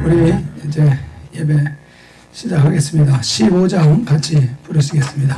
우리 이제 예배 시작하겠습니다. 15장 같이 부르시겠습니다.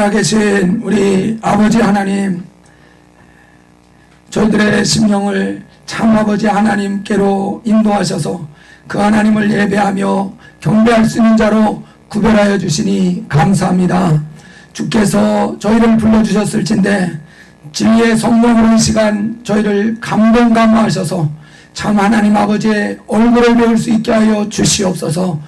살아계신 우리 아버지 하나님, 저희들의 심령을 참 아버지 하나님께로 인도하셔서 그 하나님을 예배하며 경배할 수 있는 자로 구별하여 주시니 감사합니다. 주께서 저희를 불러주셨을진데 진리의 성령으로 이 시간 저희를 감동감화하셔서 참 하나님 아버지의 얼굴을 배울 수 있게 하여 주시옵소서.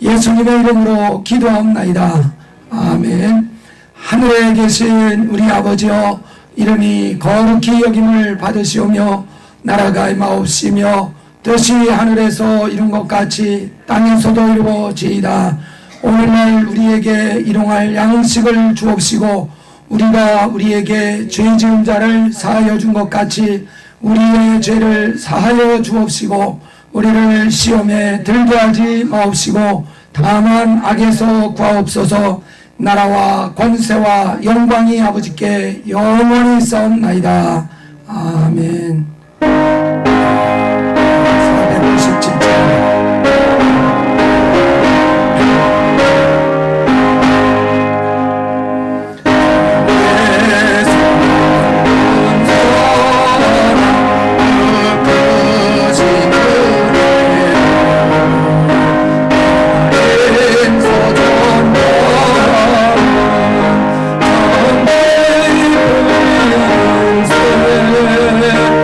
예수님의 이름으로 기도하옵나이다. 아멘. 하늘에 계신 우리 아버지여, 이름이 거룩히 여김을 받으시오며 나라가 임하옵시며 뜻이 하늘에서 이룬 것 같이 땅에서도 이루어지이다. 오늘날 우리에게 일용할 양식을 주옵시고 우리가 우리에게 죄 지은 자를 사하여 준 것 같이 우리의 죄를 사하여 주옵시고 우리를 시험에 들게 하지 마옵시고 다만 악에서 구하옵소서. 나라와 권세와 영광이 아버지께 영원히 있사옵나이다. 아멘. 457장 내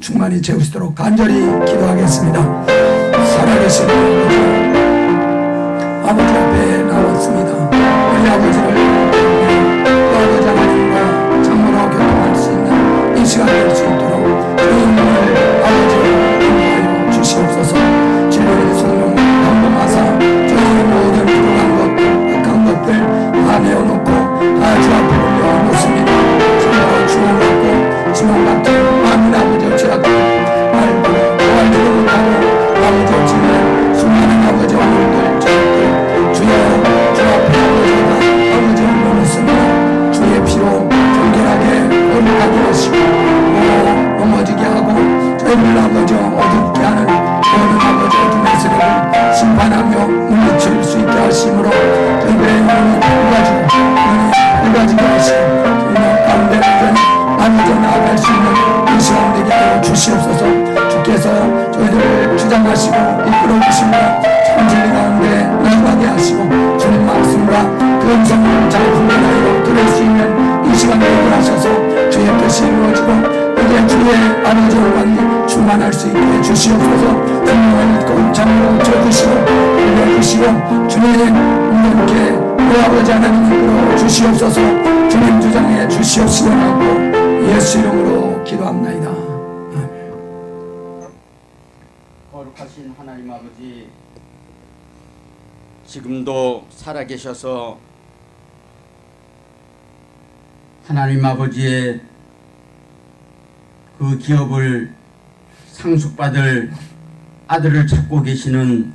충만히 채우시도록 간절히 기도하겠습니다. 살아계신 아버지 앞에 나왔습니다. 우리 아버지를 그 아버지 하나님과 참으로 교통할 수 있는 이 시간 될 수 있도록 저희 눈을 아버지로 인도하여 주시옵소서. 진리의 성령 감동하사 저희의 모든 부족한 것들, 악한 것들 다 내어놓고 다 주 앞에 올려놓습니다. 참으로 주님받고 지금 같은 많은 아버지 어찌라도 알고 도와주도 못하고 아버지 어찌는 수많은 아버지 오늘들 저희들 주여 주 앞에 아버지가 아버지를 올려놓습니다. 주의 피로 정결하게 거룩하게 하시고 넘어지게 하고 저희를 아버지 어둡게 하는 모든 아버지 어둠의 세력을 심판하며 물리칠 수 있게 하심으로 저희들의 영혼이 밝아지고 눈이 밝아지게 하시고 저희는 가운데 완전히 아버지 나아갈 수 있는 이 시간 되게 하여 주시옵소서. 주께서 저희들을 주장하시고 이끌어 주십니다. 참 진리 가운데 나아가게 하시고 주님 말씀과 그 음성을 잘 분별하여 들을 수 있는 이 시간 되게 하셔서 주의 뜻이 이루어지고 이제 주의 아버지 영광이 충만할 수 있게 주시옵소서. 성령을 꼼짝으로 쳐주시고 올려주시고 주님 이렇게 우리 아버지 하나님 이끌어 주시옵소서. 주님 주장해 주시옵시고 예수 이름으로 기도합나이다. 아멘. 거룩하신 하나님 아버지, 지금도 살아계셔서 하나님 아버지의 그 기업을 상속받을 아들을 찾고 계시는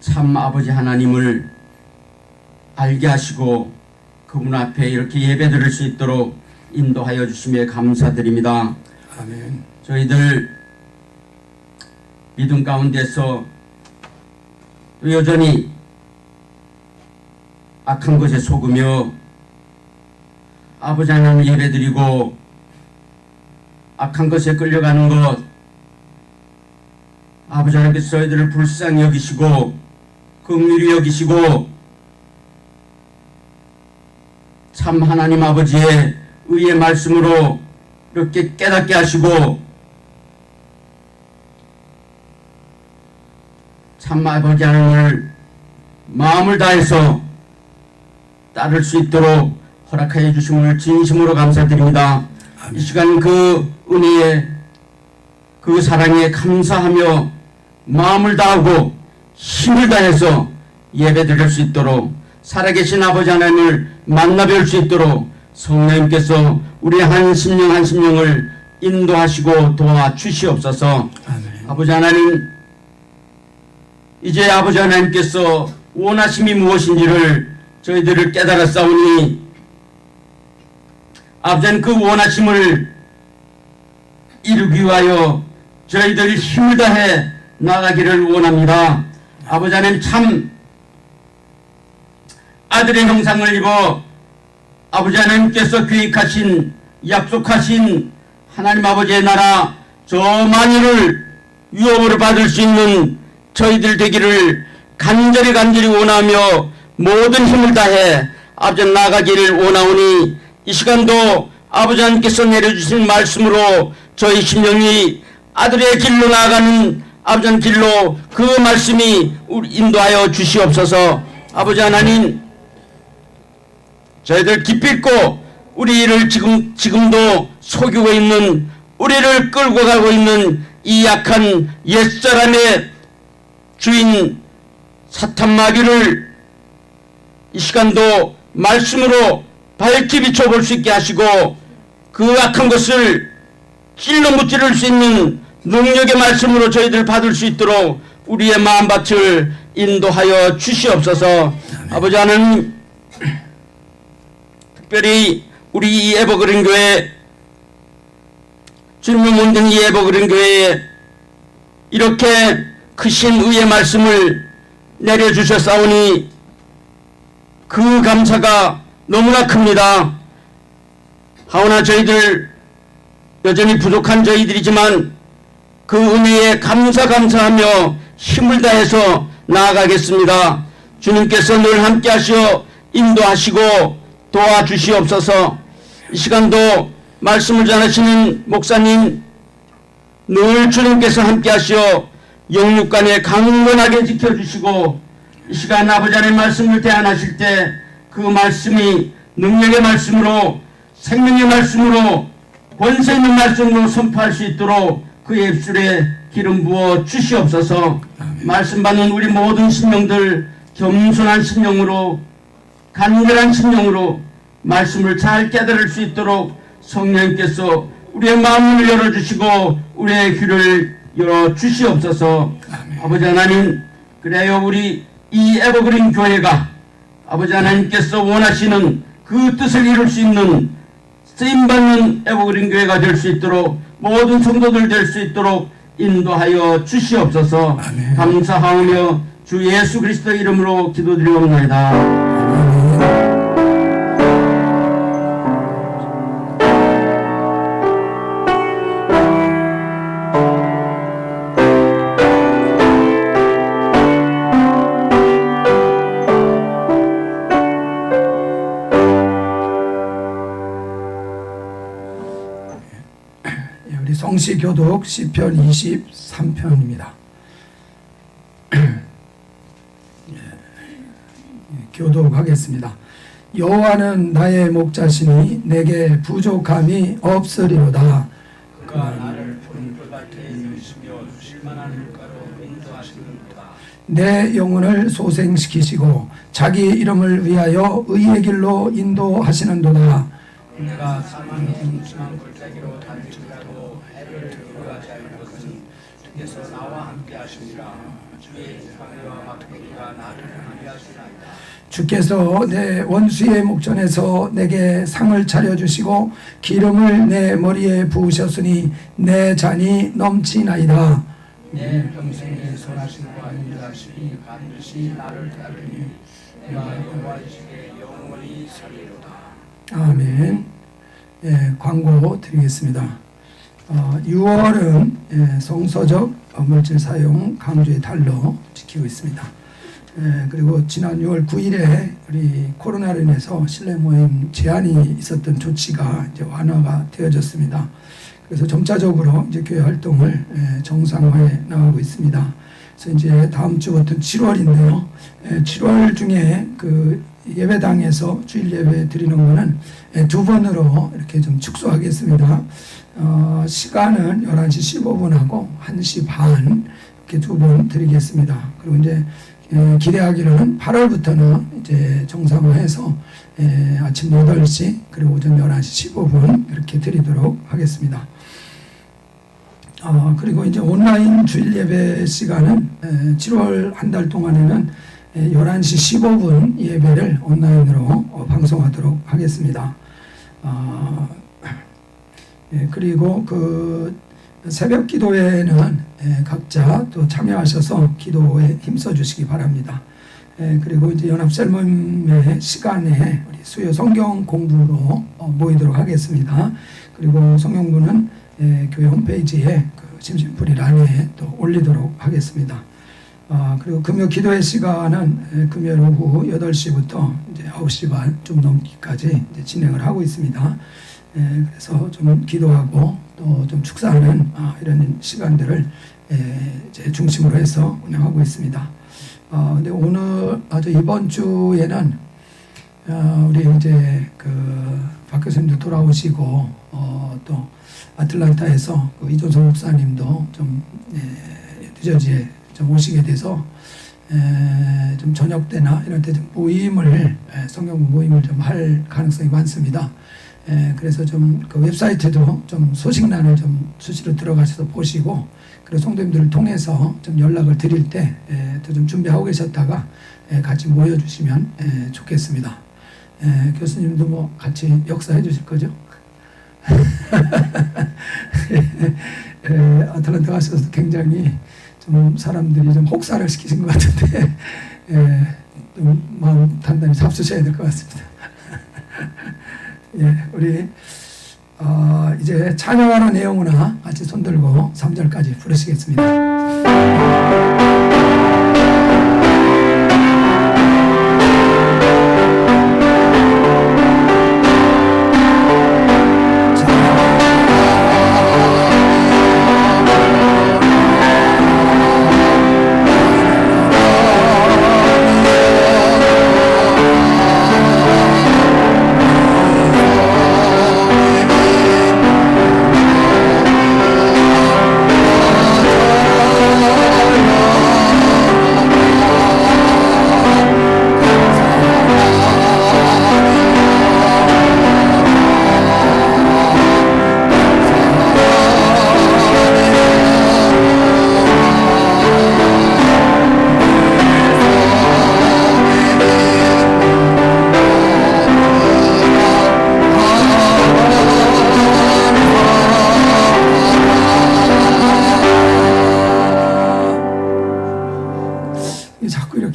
참 아버지 하나님을 알게 하시고 그분 앞에 이렇게 예배 드릴 수 있도록 인도하여 주심에 감사드립니다. 아멘. 저희들 믿음 가운데서 또 여전히 악한 것에 속으며 아버지 하나님 예배드리고 악한 것에 끌려가는 것, 아버지 하나님께서 저희들을 불쌍히 여기시고 긍휼히 여기시고 참 하나님 아버지의 의의 말씀으로 이렇게 깨닫게 하시고 참 아버지 하나님을 마음을 다해서 따를 수 있도록 허락하여 주심을 진심으로 감사드립니다. 이 시간 그 은혜에 그 사랑에 감사하며 마음을 다하고 힘을 다해서 예배드릴 수 있도록 살아계신 아버지 하나님을 만나 뵐 수 있도록 성령님께서 우리 한 심령을 인도하시고 도와주시옵소서. 아멘. 아버지 하나님, 이제 아버지 하나님께서 원하심이 무엇인지를 저희들을 깨달았사오니 아버지 하나님 그 원하심을 이루기 위하여 저희들이 힘을 다해 나가기를 원합니다. 아버지 하나님 참 아들의 형상을 입어 아버지 하나님께서 계획하신 약속하신 하나님 아버지의 나라 저 만유를 유업으로 받을 수 있는 저희들 되기를 간절히 원하며 모든 힘을 다해 아버지 나아가기를 원하오니 이 시간도 아버지 하나님께서 내려주신 말씀으로 저희 심령이 아들의 길로 나아가는 아버지 하나님 길로 그 말씀이 우리 인도하여 주시옵소서. 아버지 하나님, 저희들 기필코 우리를 지금도 속이고 있는, 우리를 끌고 가고 있는 이 약한 옛사람의 주인 사탄 마귀를 이 시간도 말씀으로 밝히 비춰볼 수 있게 하시고 그 악한 것을 찔러 무찌를 수 있는 능력의 말씀으로 저희들 받을 수 있도록 우리의 마음밭을 인도하여 주시옵소서. 아버지 하나님, 특별히 우리 이 에버그린 교회, 주님을 묻는 이 에버그린 교회에 이렇게 크신 의의 말씀을 내려주셨사오니 그 감사가 너무나 큽니다. 하오나 저희들 여전히 부족한 저희들이지만 그 은혜에 감사하며 힘을 다해서 나아가겠습니다. 주님께서 늘 함께 하시어 인도하시고 도와주시옵소서. 이 시간도 말씀을 전하시는 목사님, 늘 주님께서 함께 하시어 영육간에 강건하게 지켜주시고 이 시간 아버지 하나님 말씀을 대안하실 때 그 말씀이 능력의 말씀으로 생명의 말씀으로 권세 있는 말씀으로 선포할 수 있도록 그의 입술에 기름 부어 주시옵소서. 말씀 받는 우리 모든 심령들 겸손한 심령으로 간절한 심령으로 말씀을 잘 깨달을 수 있도록 성령님께서 우리의 마음을 열어주시고 우리의 귀를 열어주시옵소서. 아버지 하나님, 그래요 우리 이 에버그린 교회가 아버지 하나님께서 원하시는 그 뜻을 이룰 수 있는 쓰임받는 에버그린 교회가 될 수 있도록 모든 성도들 될 수 있도록 인도하여 주시옵소서. 아멘. 감사하오며 주 예수 그리스도의 이름으로 기도드리옵나이다. 우리 성시교독 시편 23편입니다. 교독하겠습니다. 여호와는 나의 목자시니 내게 부족함이 없으리로다. 그가 나를 푸른 풀밭에 누이시며 쉴만한 물가로 인도하시는도다. 내 영혼을 소생시키시고 자기 이름을 위하여 의의 길로 인도하시는도다. 내가 사망의 음침한 골짜기로 다닐지라도 해를 두려워하지 않을 것은 주께서 나와 함께 하시니라. 주의 지팡이와 막대기가 나를 향하게 하시나이다. 주께서 내 원수의 목전에서 내게 상을 차려주시고 기름을 내 머리에 부으셨으니 내 잔이 넘치나이다. 내 평생에 선하심과 인자하심이 반드시 나를 따르니 내가 여호와이시게 영원히 살리로다. 아멘. 광고 드리겠습니다. 6월은 성서적 물질 사용 강조의 달로 지키고 있습니다. 그리고 지난 6월 9일에 우리 코로나로 인해서 실내 모임 제한이 있었던 조치가 이제 완화가 되어졌습니다. 그래서 점차적으로 이제 교회 활동을 정상화해 나가고 있습니다. 그래서 이제 다음 주부터 7월인데요. 7월 중에 그 예배당에서 주일 예배 드리는 거는 2번으로 이렇게 좀 축소하겠습니다. 시간은 11시 15분하고 1시 반 이렇게 2번 드리겠습니다. 그리고 이제 기대하기로는 8월부터는 이제 정상화해서 아침 8시 그리고 오전 11시 15분 이렇게 드리도록 하겠습니다. 그리고 이제 온라인 주일 예배 시간은 7월 한 달 동안에는 11시 15분 예배를 온라인으로 방송하도록 하겠습니다. 그리고 그 새벽 기도회는 각자 또 참여하셔서 기도에 힘써 주시기 바랍니다. 그리고 이제 연합 셀모임의 시간에 우리 수요 성경 공부로 모이도록 하겠습니다. 그리고 성경부는 교회 홈페이지에 그 심심풀이란에 또 올리도록 하겠습니다. 그리고 금요 기도회 시간은 금요일 오후 8시부터 이제 9시 반 좀 넘기까지 이제 진행을 하고 있습니다. 그래서 좀 기도하고 또 좀 축사하는 이런 시간들을 이제 중심으로 해서 운영하고 있습니다. 근데 오늘 이번 주에는 우리 이제 그 박 교수님도 돌아오시고 또 아틀란타에서 그 이종성 목사님도 좀 뉴저지에 좀 오시게 돼서 좀 저녁 때나 이런 때 좀 모임을 성경 모임을 좀 할 가능성이 많습니다. 그래서 좀 그 웹사이트도 좀 소식란을 좀 수시로 들어가셔서 보시고 그리고 성도님들을 통해서 좀 연락을 드릴 때 또 좀 준비하고 계셨다가 같이 모여주시면 좋겠습니다. 교수님도 뭐 같이 역사해 주실 거죠? 아틀란타 가셔서 굉장히 좀 사람들이 좀 혹사를 시키신 것 같은데 좀 마음 단단히 잡수셔야 될 것 같습니다. 우리 이제 찬양하는 내용으로 같이 손들고 3절까지 부르시겠습니다.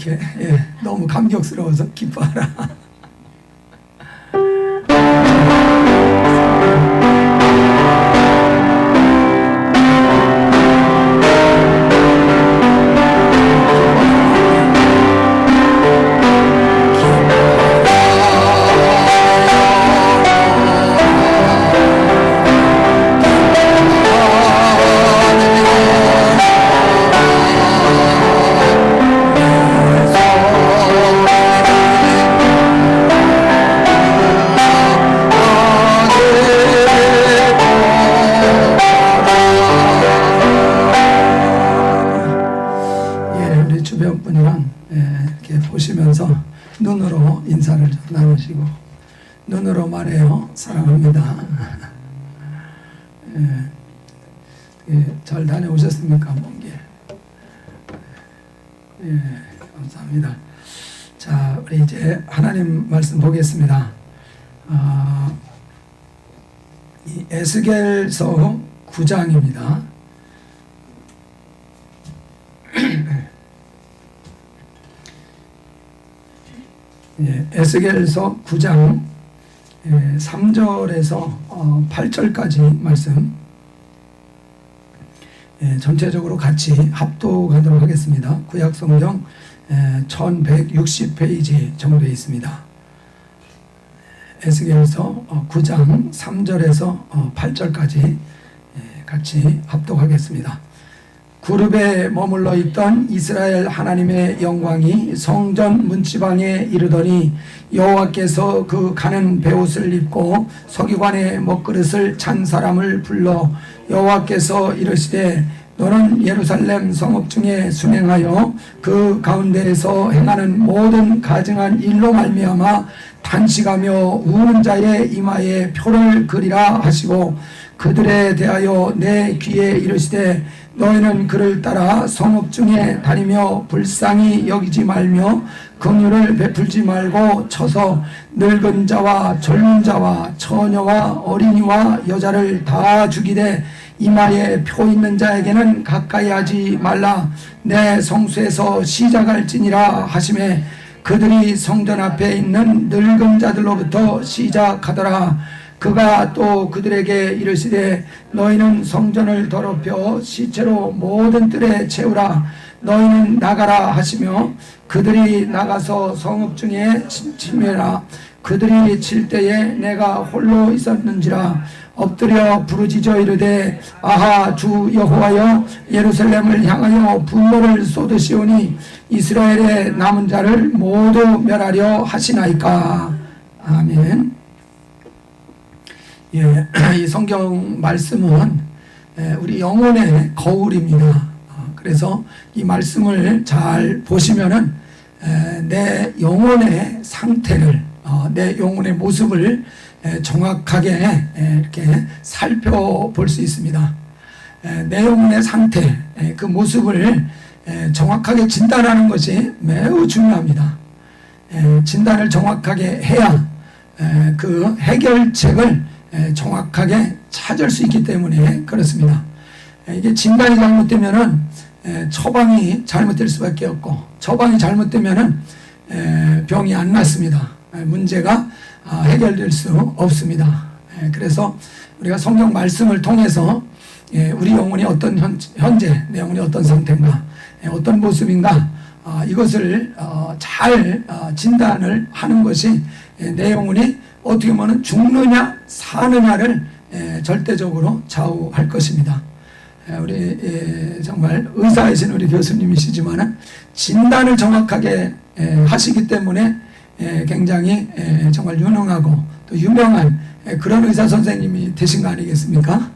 이렇게 너무 감격스러워서 기뻐하라. 주변 분이랑 이렇게 보시면서 눈으로 인사를 좀 나누시고, 눈으로 말해요. 사랑합니다. 잘 다녀오셨습니까? 먼 길. 감사합니다. 자, 우리 이제 하나님 말씀 보겠습니다. 이 에스겔서 9장입니다. 에스겔서 9장 3절에서 8절까지 말씀 전체적으로 같이 합독하도록 하겠습니다. 구약성경 1160페이지 정도에 있습니다. 에스겔서 9장 3절에서 8절까지 같이 합독하겠습니다. 구룹에 머물러 있던 이스라엘 하나님의 영광이 성전 문지방에 이르더니 여호와께서 그 가는 베옷을 입고 서기관의 먹그릇을 찬 사람을 불러 여호와께서 이르시되 너는 예루살렘 성읍 중에 순행하여 그 가운데에서 행하는 모든 가증한 일로 말미암아 탄식하며 우는 자의 이마에 표를 그리라 하시고 그들에 대하여 내 귀에 이르시되 너희는 그를 따라 성읍 중에 다니며 불쌍히 여기지 말며 긍휼을 베풀지 말고 쳐서 늙은 자와 젊은 자와 처녀와 어린이와 여자를 다 죽이되 이마에 표 있는 자에게는 가까이 하지 말라. 내 성수에서 시작할지니라 하시매 그들이 성전 앞에 있는 늙은 자들로부터 시작하더라. 그가 또 그들에게 이르시되 너희는 성전을 더럽혀 시체로 모든 뜰에 채우라. 너희는 나가라 하시며 그들이 나가서 성읍 중에 침매라. 그들이 칠 때에 내가 홀로 있었는지라. 엎드려 부르짖어 이르되 아하 주 여호와여 예루살렘을 향하여 분노를 쏟으시오니 이스라엘의 남은 자를 모두 멸하려 하시나이까. 아멘. 이 성경 말씀은 우리 영혼의 거울입니다. 그래서 이 말씀을 잘 보시면은 내 영혼의 상태를, 내 영혼의 모습을 정확하게 이렇게 살펴볼 수 있습니다. 내 영혼의 상태, 그 모습을 정확하게 진단하는 것이 매우 중요합니다. 진단을 정확하게 해야 그 해결책을 정확하게 찾을 수 있기 때문에 그렇습니다. 이게 진단이 잘못되면은 처방이 잘못될 수밖에 없고, 처방이 잘못되면은 병이 안 낫습니다. 문제가 해결될 수 없습니다. 그래서 우리가 성경 말씀을 통해서 우리 영혼이 어떤 현재 내 영혼이 어떤 상태인가, 어떤 모습인가, 이것을 잘 진단을 하는 것이 내 영혼이 어떻게 보면 죽느냐 사느냐를 절대적으로 좌우할 것입니다. 우리 정말 의사이신 우리 교수님이시지만은 진단을 정확하게 하시기 때문에 굉장히 정말 유능하고 또 유명한 그런 의사 선생님이 되신 거 아니겠습니까?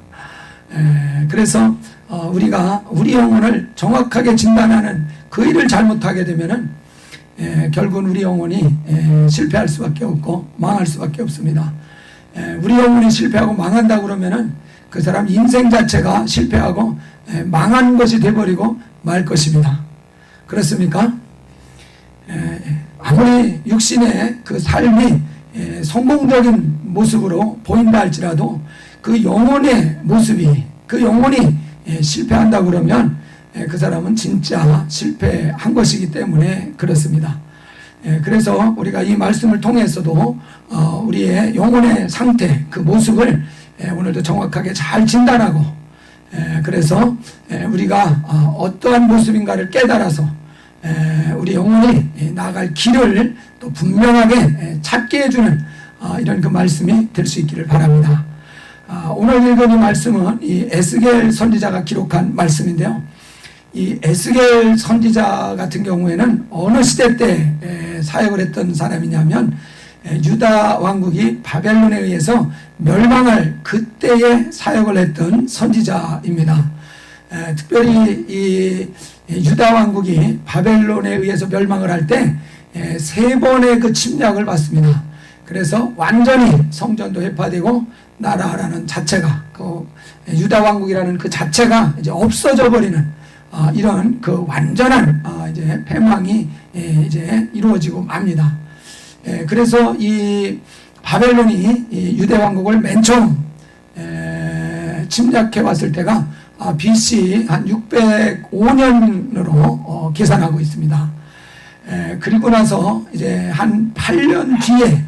그래서 우리가 우리 영혼을 정확하게 진단하는 그 일을 잘못하게 되면은 결국은 우리 영혼이 실패할 수밖에 없고 망할 수밖에 없습니다. 우리 영혼이 실패하고 망한다 그러면은 그 사람 인생 자체가 실패하고 망한 것이 되어버리고 말 것입니다. 그렇습니까? 아무리 육신의 그 삶이 성공적인 모습으로 보인다 할지라도 그 영혼의 모습이, 그 영혼이 실패한다 그러면 그 사람은 진짜 실패한 것이기 때문에 그렇습니다. 그래서 우리가 이 말씀을 통해서도 우리의 영혼의 상태, 그 모습을 오늘도 정확하게 잘 진단하고, 그래서 우리가 어떠한 모습인가를 깨달아서 우리 영혼이 나아갈 길을 또 분명하게 찾게 해주는 이런 그 말씀이 될 수 있기를 바랍니다. 오늘 읽은 이 말씀은 이 에스겔 선지자가 기록한 말씀인데요. 이 에스겔 선지자 같은 경우에는 어느 시대 때 사역을 했던 사람이냐면 유다 왕국이 바벨론에 의해서 멸망할 그때에 사역을 했던 선지자입니다. 특별히 이 유다 왕국이 바벨론에 의해서 멸망을 할 때 3번의 그 침략을 받습니다. 그래서 완전히 성전도 회파되고 나라라는 자체가, 그 유다 왕국이라는 그 자체가 이제 없어져 버리는 이런 그 완전한 이제 패망이 이제 이루어지고 맙니다. 그래서 이 바벨론이 이 유대 왕국을 맨 처음 침략해 왔을 때가 BC 한 605년으로 계산하고 있습니다. 그리고 나서 이제 한 8년 뒤에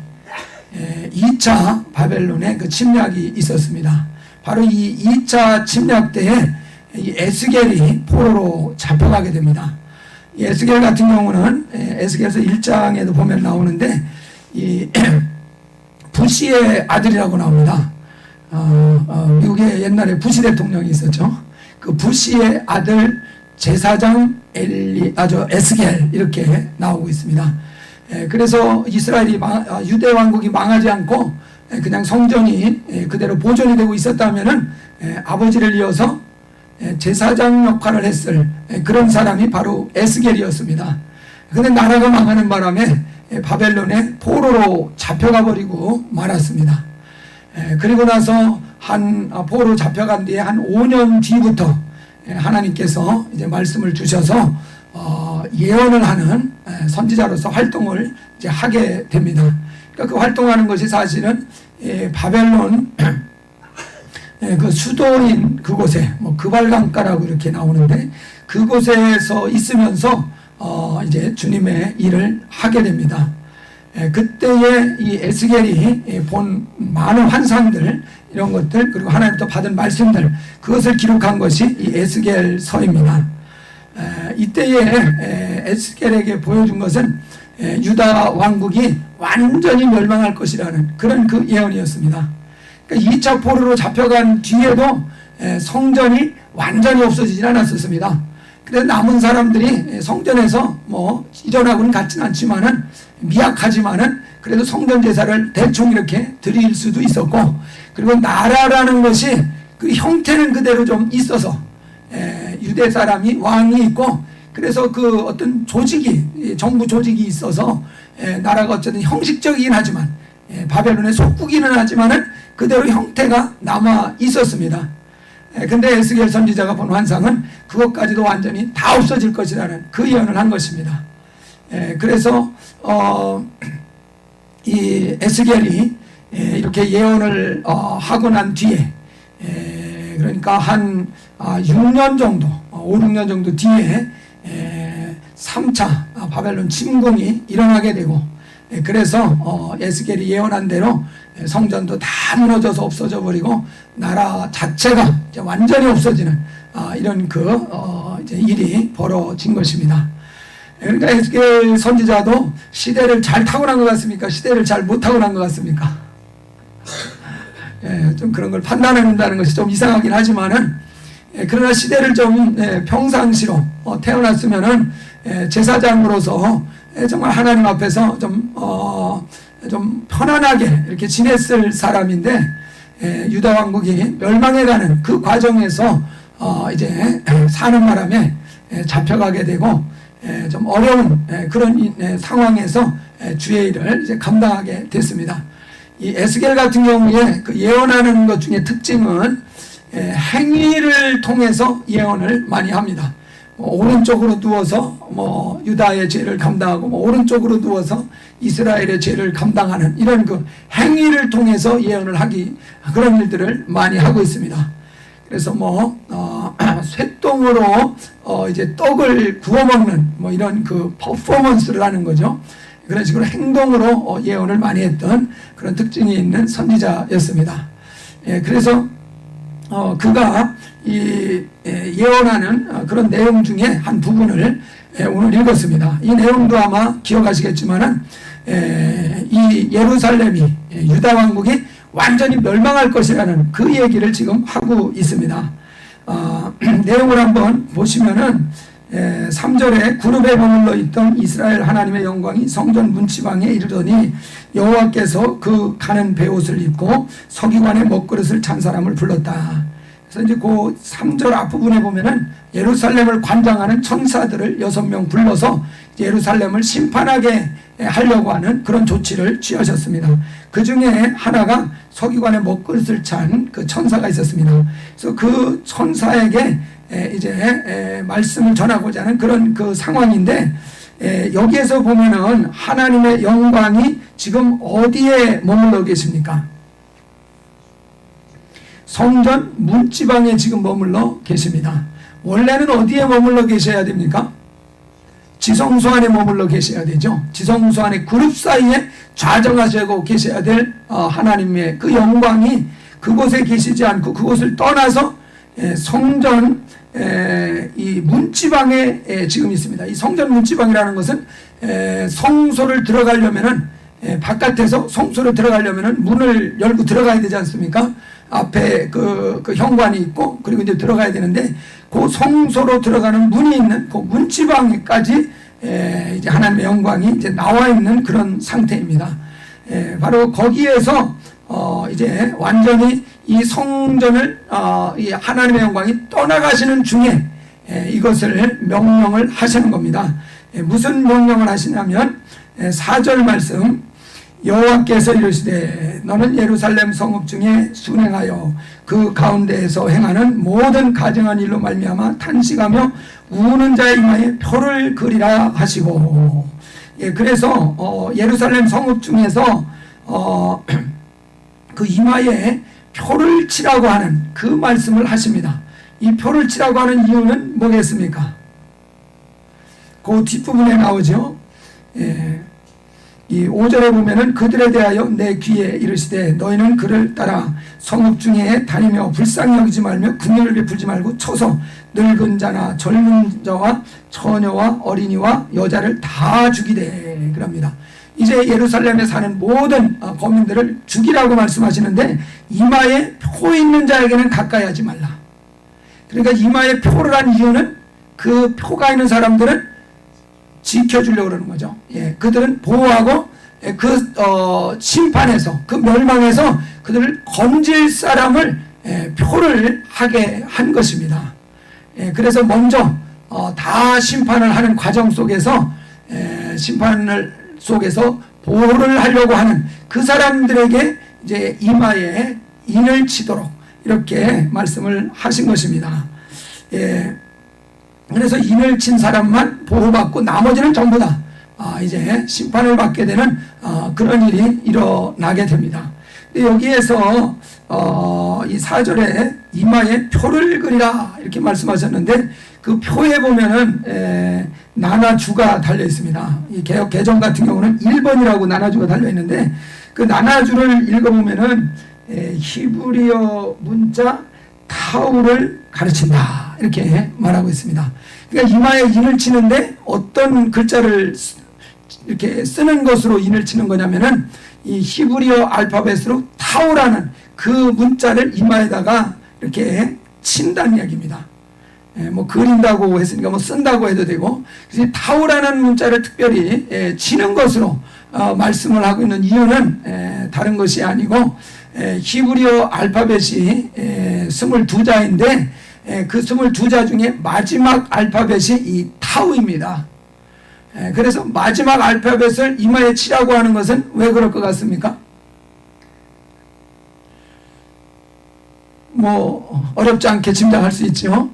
2차 바벨론의 그 침략이 있었습니다. 바로 이 2차 침략 때에 이 에스겔이 포로로 잡혀가게 됩니다. 이 에스겔 같은 경우는 에스겔서 1장에도 보면 나오는데 이 부시의 아들이라고 나옵니다. 미국에 옛날에 부시 대통령이 있었죠. 그 부시의 아들 제사장 에스겔 이렇게 나오고 있습니다. 그래서 이스라엘이 유대 왕국이 망하지 않고 그냥 성전이 그대로 보존이 되고 있었다면은 아버지를 이어서 제사장 역할을 했을 그런 사람이 바로 에스겔이었습니다. 그런데 나라가 망하는 바람에 바벨론에 포로로 잡혀가 버리고 말았습니다. 그리고 나서 포로로 잡혀간 뒤에 한 5년 뒤부터 하나님께서 이제 말씀을 주셔서 예언을 하는 선지자로서 활동을 이제 하게 됩니다. 그러니까 그 활동하는 것이 사실은 바벨론 그 수도인 그곳에 그발강가라고 이렇게 나오는데 그곳에서 있으면서 이제 주님의 일을 하게 됩니다. 그때에 이 에스겔이 본 많은 환상들 이런 것들 그리고 하나님부터 받은 말씀들 그것을 기록한 것이 이 에스겔서입니다. 이때에 에스겔에게 보여준 것은 유다 왕국이 완전히 멸망할 것이라는 그런 그 예언이었습니다. 그러니까 2차 포로로 잡혀간 뒤에도 성전이 완전히 없어지진 않았었습니다. 그래서 남은 사람들이 성전에서 이전하고는 같진 않지만은 미약하지만은 그래도 성전 제사를 대충 이렇게 드릴 수도 있었고, 그리고 나라라는 것이 그 형태는 그대로 좀 있어서 유대 사람이 왕이 있고, 그래서 그 어떤 조직이 정부 조직이 있어서 나라가 어쨌든 형식적이긴 하지만 바벨론의 속국이는 하지만은 그대로 형태가 남아 있었습니다. 근데 에스겔 선지자가 본 환상은 그것까지도 완전히 다 없어질 것이라는 그 예언을 한 것입니다. 그래서 이 에스겔이 이렇게 예언을 하고 난 뒤에 그러니까 한 6년 정도 5, 6년 정도 뒤에 3차 바벨론 침공이 일어나게 되고, 그래서 에스겔이 예언한 대로 성전도 다 무너져서 없어져 버리고 나라 자체가 이제 완전히 없어지는 이런 이제 일이 벌어진 것입니다. 그러니까 에스겔 선지자도 시대를 잘 타고난 것 같습니까? 시대를 잘 못 타고난 것 같습니까? 좀 그런 걸 판단한다는 것이 좀 이상하긴 하지만은, 그러나 시대를 좀 평상시로 태어났으면은 제사장으로서 정말 하나님 앞에서 좀 편안하게 이렇게 지냈을 사람인데, 유다 왕국이 멸망해가는 그 과정에서 이제 사는 바람에 잡혀가게 되고 좀 어려운 그런 상황에서 주의 일을 이제 감당하게 됐습니다. 이 에스겔 같은 경우에 그 예언하는 것 중에 특징은 행위를 통해서 예언을 많이 합니다. 오른쪽으로 누워서 유다의 죄를 감당하고 오른쪽으로 누워서 이스라엘의 죄를 감당하는 이런 그 행위를 통해서 예언을 하기, 그런 일들을 많이 하고 있습니다. 그래서 쇠똥으로 이제 떡을 구워 먹는 뭐 이런 그 퍼포먼스를 하는 거죠. 그런 식으로 행동으로 예언을 많이 했던 그런 특징이 있는 선지자였습니다. 그래서 그가 이 예언하는 그런 내용 중에 한 부분을 오늘 읽었습니다. 이 내용도 아마 기억하시겠지만은 이 예루살렘이 유다 왕국이 완전히 멸망할 것이라는 그 얘기를 지금 하고 있습니다. 내용을 한번 보시면은 3절에 그룹에 머물러 있던 이스라엘 하나님의 영광이 성전 문지방에 이르더니 여호와께서 그 가는 베옷을 입고 서기관의 먹그릇을 찬 사람을 불렀다. 그래서 이제 그 3절 앞부분에 보면은 예루살렘을 관장하는 천사들을 6명 불러서 예루살렘을 심판하게 하려고 하는 그런 조치를 취하셨습니다. 그 중에 하나가 서기관의 먹그릇을 찬 그 천사가 있었습니다. 그래서 그 천사에게 이제 말씀을 전하고자 하는 그런 그 상황인데, 여기에서 보면은 하나님의 영광이 지금 어디에 머물러 계십니까? 성전 문지방에 지금 머물러 계십니다. 원래는 어디에 머물러 계셔야 됩니까? 지성소 안에 머물러 계셔야 되죠. 지성소 안에 그룹 사이에 좌정하시고 계셔야 될 하나님의 그 영광이 그곳에 계시지 않고 그곳을 떠나서 성전 이 문지방에 지금 있습니다. 이 성전 문지방이라는 것은 성소를 들어가려면은 바깥에서 성소를 들어가려면은 문을 열고 들어가야 되지 않습니까? 앞에 그 현관이 있고 그리고 이제 들어가야 되는데 그 성소로 들어가는 문이 있는 그 문지방까지 이제 하나님의 영광이 이제 나와 있는 그런 상태입니다. 바로 거기에서 이제 완전히 이 성전을 이 하나님의 영광이 떠나가시는 중에 이것을 명령을 하시는 겁니다. 무슨 명령을 하시냐면 4절 말씀, 여호와께서 이르시되 너는 예루살렘 성읍 중에 순행하여 그 가운데에서 행하는 모든 가증한 일로 말미암아 탄식하며 우는 자의 이마에 표를 그리라 하시고, 그래서 예루살렘 성읍 중에서 그 이마에 표를 치라고 하는 그 말씀을 하십니다. 이 표를 치라고 하는 이유는 뭐겠습니까? 그 뒷부분에 나오죠. 이 5절에 보면은 그들에 대하여 내 귀에 이르시되 너희는 그를 따라 성읍 중에 다니며 불쌍히 여기지 말며 긍휼을 베풀지 말고 쳐서 늙은 자나 젊은 자와 처녀와 어린이와 여자를 다 죽이되 그럽니다. 이제 예루살렘에 사는 모든 거민들을 죽이라고 말씀하시는데 이마에 표 있는 자에게는 가까이 하지 말라. 그러니까 이마에 표를 한 이유는 그 표가 있는 사람들은 지켜주려고 그러는 거죠. 그들은 보호하고 그 심판에서 그 멸망에서 그들을 건질 사람을 표를 하게 한 것입니다. 그래서 먼저 다 심판을 하는 과정 속에서 심판을 속에서 보호를 하려고 하는 그 사람들에게 이제 이마에 인을 치도록 이렇게 말씀을 하신 것입니다. 그래서 인을 친 사람만 보호받고 나머지는 전부 다 이제 심판을 받게 되는 그런 일이 일어나게 됩니다. 여기에서 이 4절에 이마에 표를 그리라 이렇게 말씀하셨는데 그 표에 보면은 나나주가 달려 있습니다. 이 개역 개정 같은 경우는 1번이라고 나나주가 달려 있는데 그 나나주를 읽어보면은 히브리어 문자 타우를 가르친다 이렇게 말하고 있습니다. 그러니까 이마에 인을 치는데 어떤 글자를 이렇게 쓰는 것으로 인을 치는 거냐면은 이 히브리어 알파벳으로 타우라는 그 문자를 이마에다가 이렇게 친다는 이야기입니다. 뭐 그린다고 했으니까 뭐 쓴다고 해도 되고, 그래서 타우라는 문자를 특별히 치는 것으로 말씀을 하고 있는 이유는 다른 것이 아니고 히브리어 알파벳이 22자인데 그 22자 중에 마지막 알파벳이 이 타우입니다. 그래서 마지막 알파벳을 이마에 치라고 하는 것은 왜 그럴 것 같습니까? 뭐 어렵지 않게 짐작할 수 있죠.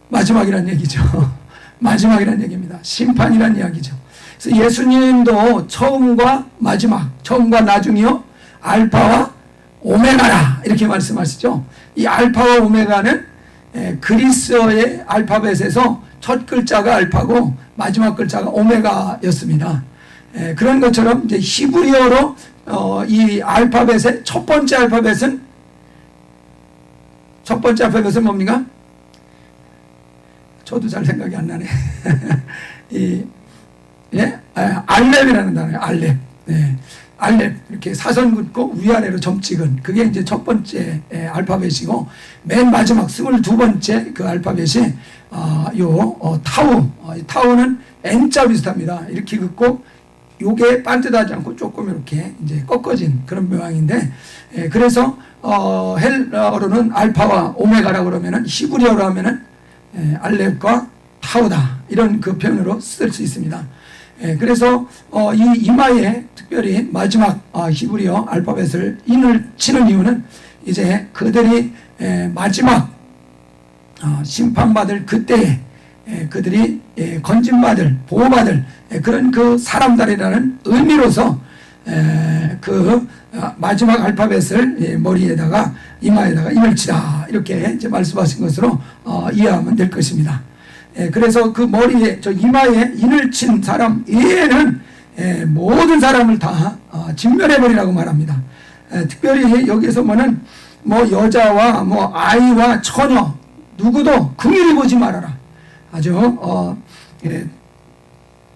마지막이란 얘기죠. 마지막이란 얘기입니다. 심판이란 이야기죠. 그래서 예수님도 처음과 마지막, 처음과 나중이요, 알파와 오메가라 이렇게 말씀하시죠. 이 알파와 오메가는 그리스어의 알파벳에서 첫 글자가 알파고 마지막 글자가 오메가였습니다. 그런 것처럼 이제 히브리어로 이 알파벳의 첫 번째 알파벳은 뭡니까? 저도 잘 생각이 안 나네. 알렙이라는 단어예요. 알렙. 알렙, 이렇게 사선 긋고 위아래로 점 찍은, 그게 이제 첫 번째 알파벳이고, 맨 마지막 22번째 그 알파벳이 타우. 타우는 N자 비슷합니다. 이렇게 긋고 요게 반듯하지 않고 조금 이렇게 이제 꺾어진 그런 모양인데, 그래서 헬라어로는 알파와 오메가라고 그러면은, 히브리어로 하면은 알렙과 타우다, 이런 그 표현으로 쓸 수 있습니다. 그래서 이 이마에 특별히 마지막 히브리어 알파벳을 인을 치는 이유는 이제 그들이 마지막 심판받을 그때에 그들이 건진받을, 보호받을 그런 그 사람들이라는 의미로서 그 마지막 알파벳을 머리에다가 이마에다가 인을 치라, 이렇게 이제 말씀하신 것으로 이해하면 될 것입니다. 그래서 그 머리에, 저 이마에 인을 친 사람 외에는 모든 사람을 다 진멸해버리라고 말합니다. 특별히 여기서 보면 뭐 여자와 뭐 아이와 처녀 누구도 긍휼히 보지 말아라. 아주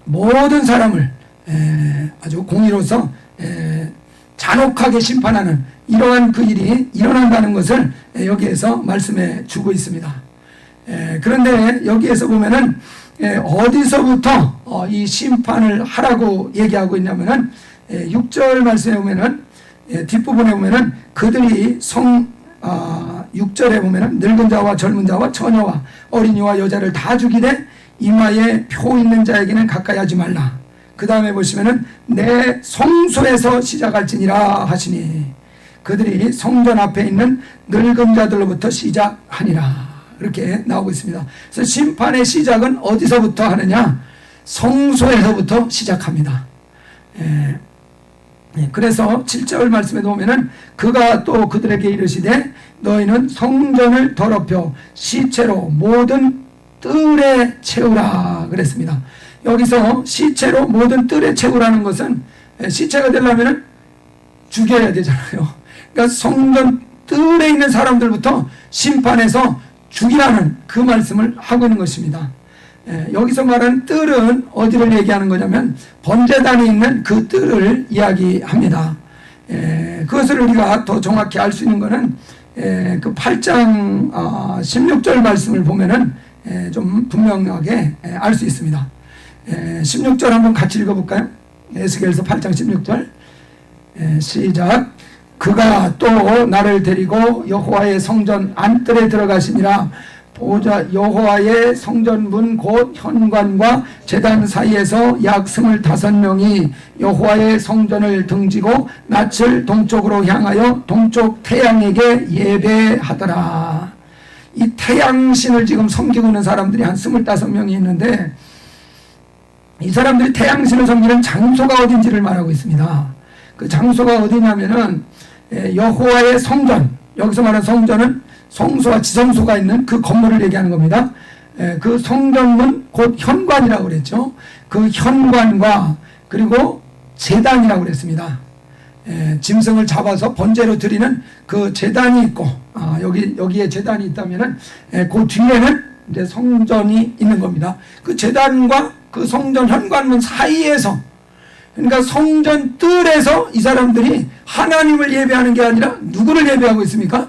모든 사람을 아주 공의로서 잔혹하게 심판하는 이러한 그 일이 일어난다는 것을 여기에서 말씀해 주고 있습니다. 그런데 여기에서 보면은 어디서부터 이 심판을 하라고 얘기하고 있냐면은 6절 말씀에 보면은 뒷부분에 보면은 그들이 6절에 보면은 늙은 자와 젊은 자와 처녀와 어린이와 여자를 다 죽이되 이마에 표 있는 자에게는 가까이 하지 말라. 그 다음에 보시면은 내 성소에서 시작할지니라 하시니, 그들이 성전 앞에 있는 늙은 자들로부터 시작하니라, 이렇게 나오고 있습니다. 그래서 심판의 시작은 어디서부터 하느냐? 성소에서부터 시작합니다. 그래서 7절 말씀에 보면은 그가 또 그들에게 이르시되 너희는 성전을 더럽혀 시체로 모든 뜰에 채우라 그랬습니다. 여기서 시체로 모든 뜰에 채우라는 것은 시체가 되려면 죽여야 되잖아요. 그러니까 성전 뜰에 있는 사람들부터 심판해서 죽이라는 그 말씀을 하고 있는 것입니다. 여기서 말하는 뜰은 어디를 얘기하는 거냐면 번제단이 있는 그 뜰을 이야기합니다. 그것을 우리가 더 정확히 알 수 있는 것은 그 8장 16절 말씀을 보면은 좀 분명하게 알 수 있습니다. 16절 한번 같이 읽어볼까요? 에스겔서 8장 16절 시작. 그가 또 나를 데리고 여호와의 성전 안뜰에 들어가시니라. 보자 여호와의 성전문 곧 현관과 제단 사이에서 약 25명이 여호와의 성전을 등지고 낯을 동쪽으로 향하여 동쪽 태양에게 예배하더라. 이 태양신을 지금 섬기고 있는 사람들이 한 25명이 있는데, 이 사람들이 태양신을 섬기는 장소가 어딘지를 말하고 있습니다. 그 장소가 어디냐면은 여호와의 성전, 여기서 말하는 성전은 성소와 지성소가 있는 그 건물을 얘기하는 겁니다. 그 성전문 곧 현관이라고 그랬죠. 그 현관과 그리고 제단이라고 그랬습니다. 짐승을 잡아서 번제로 드리는 그 제단이 있고, 여기에 제단이 있다면은 그 뒤에는 이제 성전이 있는 겁니다. 그 제단과 그 성전 현관문 사이에서, 그러니까 성전 뜰에서 이 사람들이 하나님을 예배하는 게 아니라 누구를 예배하고 있습니까?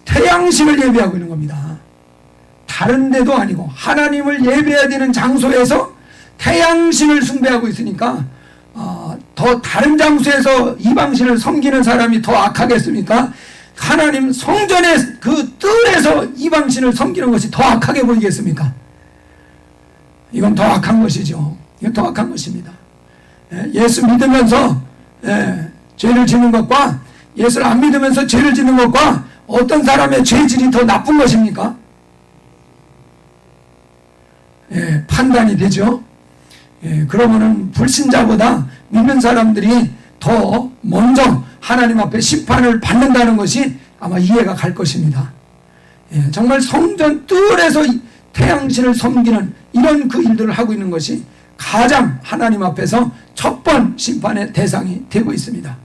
태양신을 예배하고 있는 겁니다. 다른 데도 아니고 하나님을 예배해야 되는 장소에서 태양신을 숭배하고 있으니까 더 다른 장소에서 이방신을 섬기는 사람이 더 악하겠습니까? 하나님 성전의 그 뜰에서 이방신을 섬기는 것이 더 악하게 보이겠습니까? 이건 더 악한 것이죠. 이건 더 악한 것입니다. 예수 믿으면서 죄를 짓는 것과 예수를 안 믿으면서 죄를 짓는 것과 어떤 사람의 죄질이 더 나쁜 것입니까? 판단이 되죠. 그러면은 불신자보다 믿는 사람들이 더 먼저 하나님 앞에 심판을 받는다는 것이 아마 이해가 갈 것입니다. 정말 성전 뜰에서 태양신을 섬기는 이런 그 일들을 하고 있는 것이 가장 하나님 앞에서 첫 번 심판의 대상이 되고 있습니다.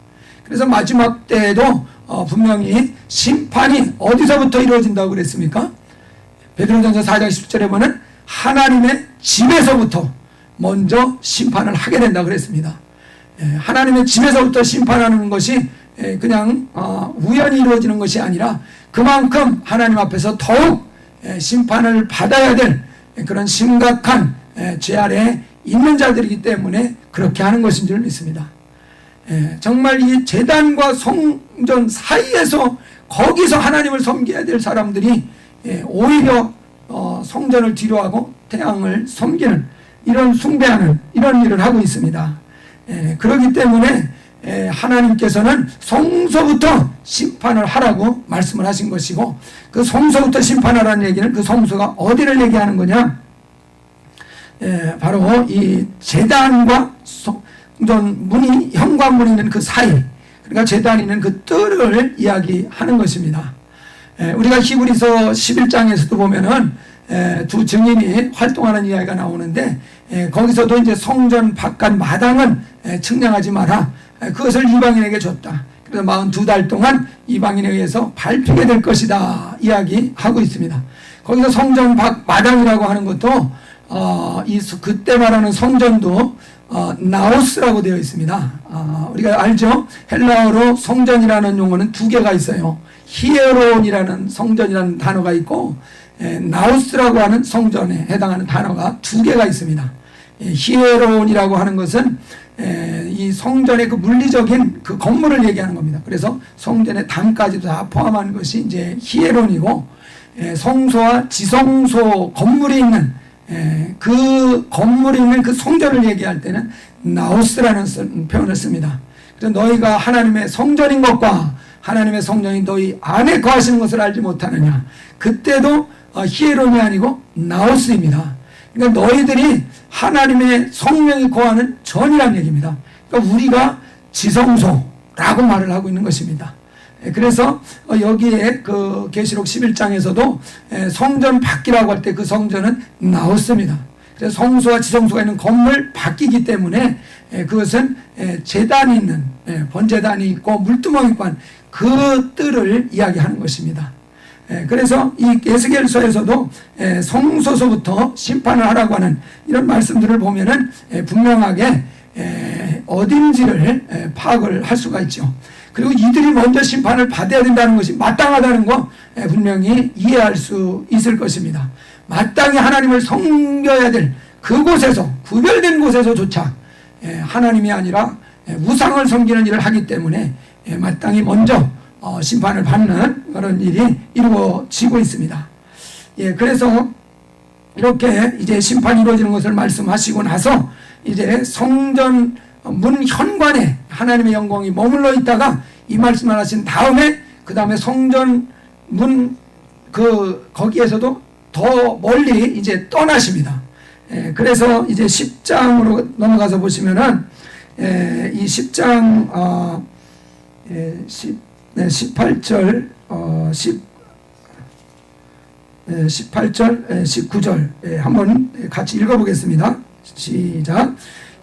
그래서 마지막 때에도 분명히 심판이 어디서부터 이루어진다고 그랬습니까? 베드로전서 4장 10절에 보면 하나님의 집에서부터 먼저 심판을 하게 된다고 그랬습니다. 하나님의 집에서부터 심판하는 것이 그냥 우연히 이루어지는 것이 아니라 그만큼 하나님 앞에서 더욱 심판을 받아야 될 그런 심각한 죄 아래에 있는 자들이기 때문에 그렇게 하는 것인 줄 믿습니다. 정말 이 제단과 성전 사이에서 거기서 하나님을 섬겨야 될 사람들이 오히려 성전을 뒤로하고 태양을 섬기는 이런 숭배하는 이런 일을 하고 있습니다. 그렇기 때문에 하나님께서는 성소부터 심판을 하라고 말씀을 하신 것이고, 그 성소부터 심판하라는 얘기는 그 성소가 어디를 얘기하는 거냐, 바로 이 제단과 성전 문이 현관문이 있는 그 사이, 그러니까 제단이 있는 그 뜰을 이야기하는 것입니다. 우리가 히브리서 11장에서도 보면은 두 증인이 활동하는 이야기가 나오는데, 거기서도 이제 성전 바깥 마당은 측량하지 마라, 그것을 이방인에게 줬다. 그래서 42달 동안 이방인에 의해서 밟히게 될 것이다 이야기하고 있습니다. 거기서 성전 밖 마당이라고 하는 것도 그때 말하는 성전도 나오스라고 되어 있습니다. 우리가 알죠? 헬라어로 성전이라는 용어는 두 개가 있어요. 히에론이라는 성전이라는 단어가 있고, 나우스라고 하는 성전에 해당하는 단어가 두 개가 있습니다. 히에론이라고 하는 것은 이 성전의 그 물리적인 그 건물을 얘기하는 겁니다. 그래서 성전의 단까지도 다 포함한 것이 이제 히에론이고, 성소와 지성소 건물이 있는 그 건물이 있는 그 성전을 얘기할 때는 나우스라는 표현을 씁니다. 그래서 너희가 하나님의 성전인 것과 하나님의 성전이 너희 안에 거하시는 것을 알지 못하느냐, 그때도 히에론이 아니고 나우스입니다. 그러니까 너희들이 하나님의 성령이 거하는 전이라는 얘기입니다. 그러니까 우리가 지성소라고 말을 하고 있는 것입니다. 그래서 여기에 그 계시록 11장에서도 성전 밖이라고 할 때 그 성전은 나우스입니다. 그래서 성소와 지성소가 있는 건물 밖이기 때문에 그것은 제단이 있는, 번제단이 있고 물두멍이 있고 한 그 뜰을 이야기하는 것입니다. 그래서 이 에스겔서에서도 성소서부터 심판을 하라고 하는 이런 말씀들을 보면은 분명하게 어딘지를 파악을 할 수가 있죠. 그리고 이들이 먼저 심판을 받아야 된다는 것이 마땅하다는 거 분명히 이해할 수 있을 것입니다. 마땅히 하나님을 섬겨야 될 그곳에서, 구별된 곳에서조차 하나님이 아니라 우상을 섬기는 일을 하기 때문에 마땅히 먼저 심판을 받는 그런 일이 이루어지고 있습니다. 그래서 이렇게 이제 심판이 이루어지는 것을 말씀하시고 나서 이제 성전 문 현관에 하나님의 영광이 머물러 있다가 이 말씀을 하신 다음에 그 다음에 성전 문 거기에서도 더 멀리 이제 떠나십니다. 그래서 이제 10장으로 넘어가서 보시면은 이 10장 18절 18절 19절 한번 같이 읽어보겠습니다. 시작.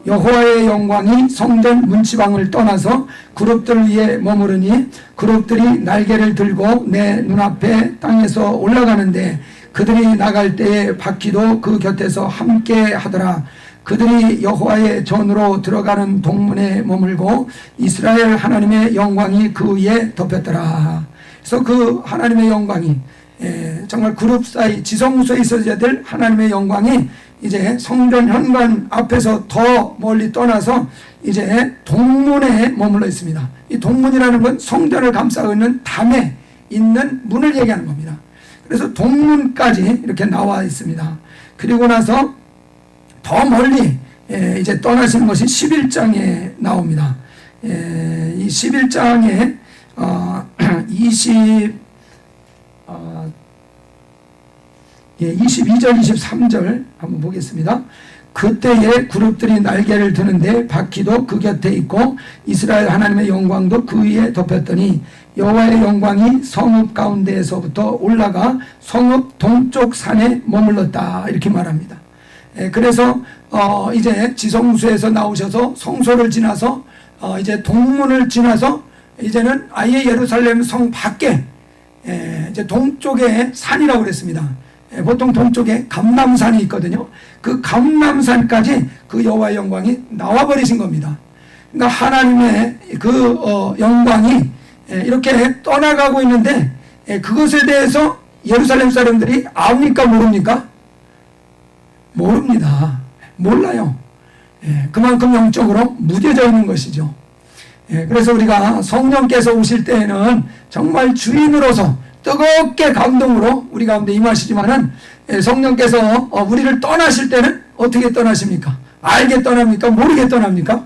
여호와의 영광이 성전 문지방을 떠나서 그룹들 위에 머무르니 그룹들이 날개를 들고 내 눈앞에 땅에서 올라가는데 그들이 나갈 때에 바퀴도 그 곁에서 함께 하더라. 그들이 여호와의 전으로 들어가는 동문에 머물고 이스라엘 하나님의 영광이 그 위에 덮였더라. 그래서 그 하나님의 영광이 정말 그룹 사이 지성소에 있어야 될 하나님의 영광이 이제 성전 현관 앞에서 더 멀리 떠나서 이제 동문에 머물러 있습니다. 이 동문이라는 건 성전을 감싸고 있는 담에 있는 문을 얘기하는 겁니다. 그래서 동문까지 이렇게 나와 있습니다. 그리고 나서 더 멀리 이제 떠나시는 것이 11장에 나옵니다. 이 11장에 22절 23절 한번 보겠습니다. 그때에 그룹들이 날개를 드는데 바퀴도 그 곁에 있고 이스라엘 하나님의 영광도 그 위에 덮였더니 여호와의 영광이 성읍 가운데에서부터 올라가 성읍 동쪽 산에 머물렀다. 이렇게 말합니다. 그래서 이제 지성소에서 나오셔서 성소를 지나서 이제 동문을 지나서 이제는 아예 예루살렘 성 밖에 이제 동쪽에 산이라고 그랬습니다. 보통 동쪽에 감람산이 있거든요. 그 감람산까지 그 여호와의 영광이 나와버리신 겁니다. 그러니까 하나님의 그 영광이 이렇게 떠나가고 있는데 그것에 대해서 예루살렘 사람들이 압니까 모릅니까? 모릅니다. 몰라요. 그만큼 영적으로 무뎌져 있는 것이죠. 그래서 우리가 성령께서 오실 때에는 정말 주인으로서 뜨겁게 감동으로 우리 가운데 임하시지만은 성령께서 우리를 떠나실 때는 어떻게 떠나십니까? 알게 떠납니까? 모르게 떠납니까?